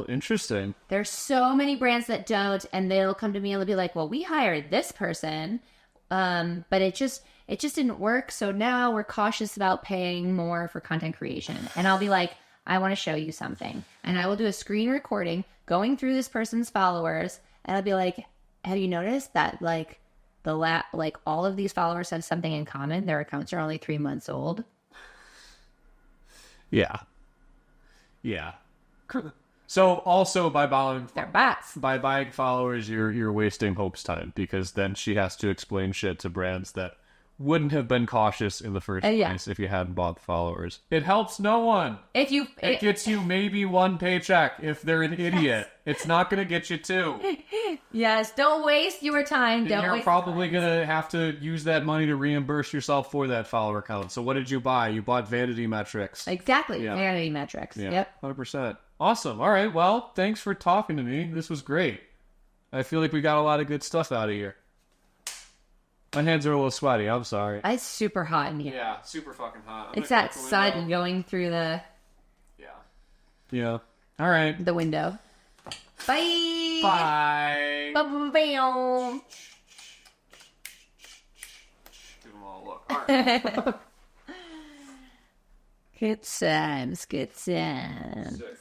Speaker 1: Interesting.
Speaker 2: There's so many brands that don't, and they'll come to me and they'll be like, well, we hired this person, but it just didn't work, so now we're cautious about paying more for content creation. And I'll be like, I want to show you something. And I will do a screen recording going through this person's followers, and I'll be like, have you noticed that, like, all of these followers have something in common? Their accounts are only 3 months old.
Speaker 1: Yeah. So also by buying,
Speaker 2: they're bots.
Speaker 1: By buying followers, you're wasting Hope's time, because then she has to explain shit to brands that wouldn't have been cautious in the first
Speaker 2: Yeah.
Speaker 1: place if you hadn't bought the followers. It helps no one.
Speaker 2: If you,
Speaker 1: It gets you maybe one paycheck if they're an idiot. It's not going to get you two.
Speaker 2: yes, don't waste your time. Don't
Speaker 1: You're
Speaker 2: waste
Speaker 1: probably going to have to use that money to reimburse yourself for that follower count. So what did you buy? You bought vanity metrics.
Speaker 2: Exactly.
Speaker 1: Yeah.
Speaker 2: Vanity metrics.
Speaker 1: Yeah,
Speaker 2: Yep.
Speaker 1: 100%. Awesome. All right. Well, thanks for talking to me. This was great. I feel like we got a lot of good stuff out of here. My hands are a little sweaty. I'm sorry.
Speaker 2: It's super hot in here.
Speaker 1: Yeah, super fucking hot.
Speaker 2: It's that sun going through the
Speaker 1: Yeah. All right.
Speaker 2: the window. Bye.
Speaker 1: Bye.
Speaker 2: Bye.
Speaker 1: Give them all a look. All right.
Speaker 2: Good times. Good times.
Speaker 1: Sick.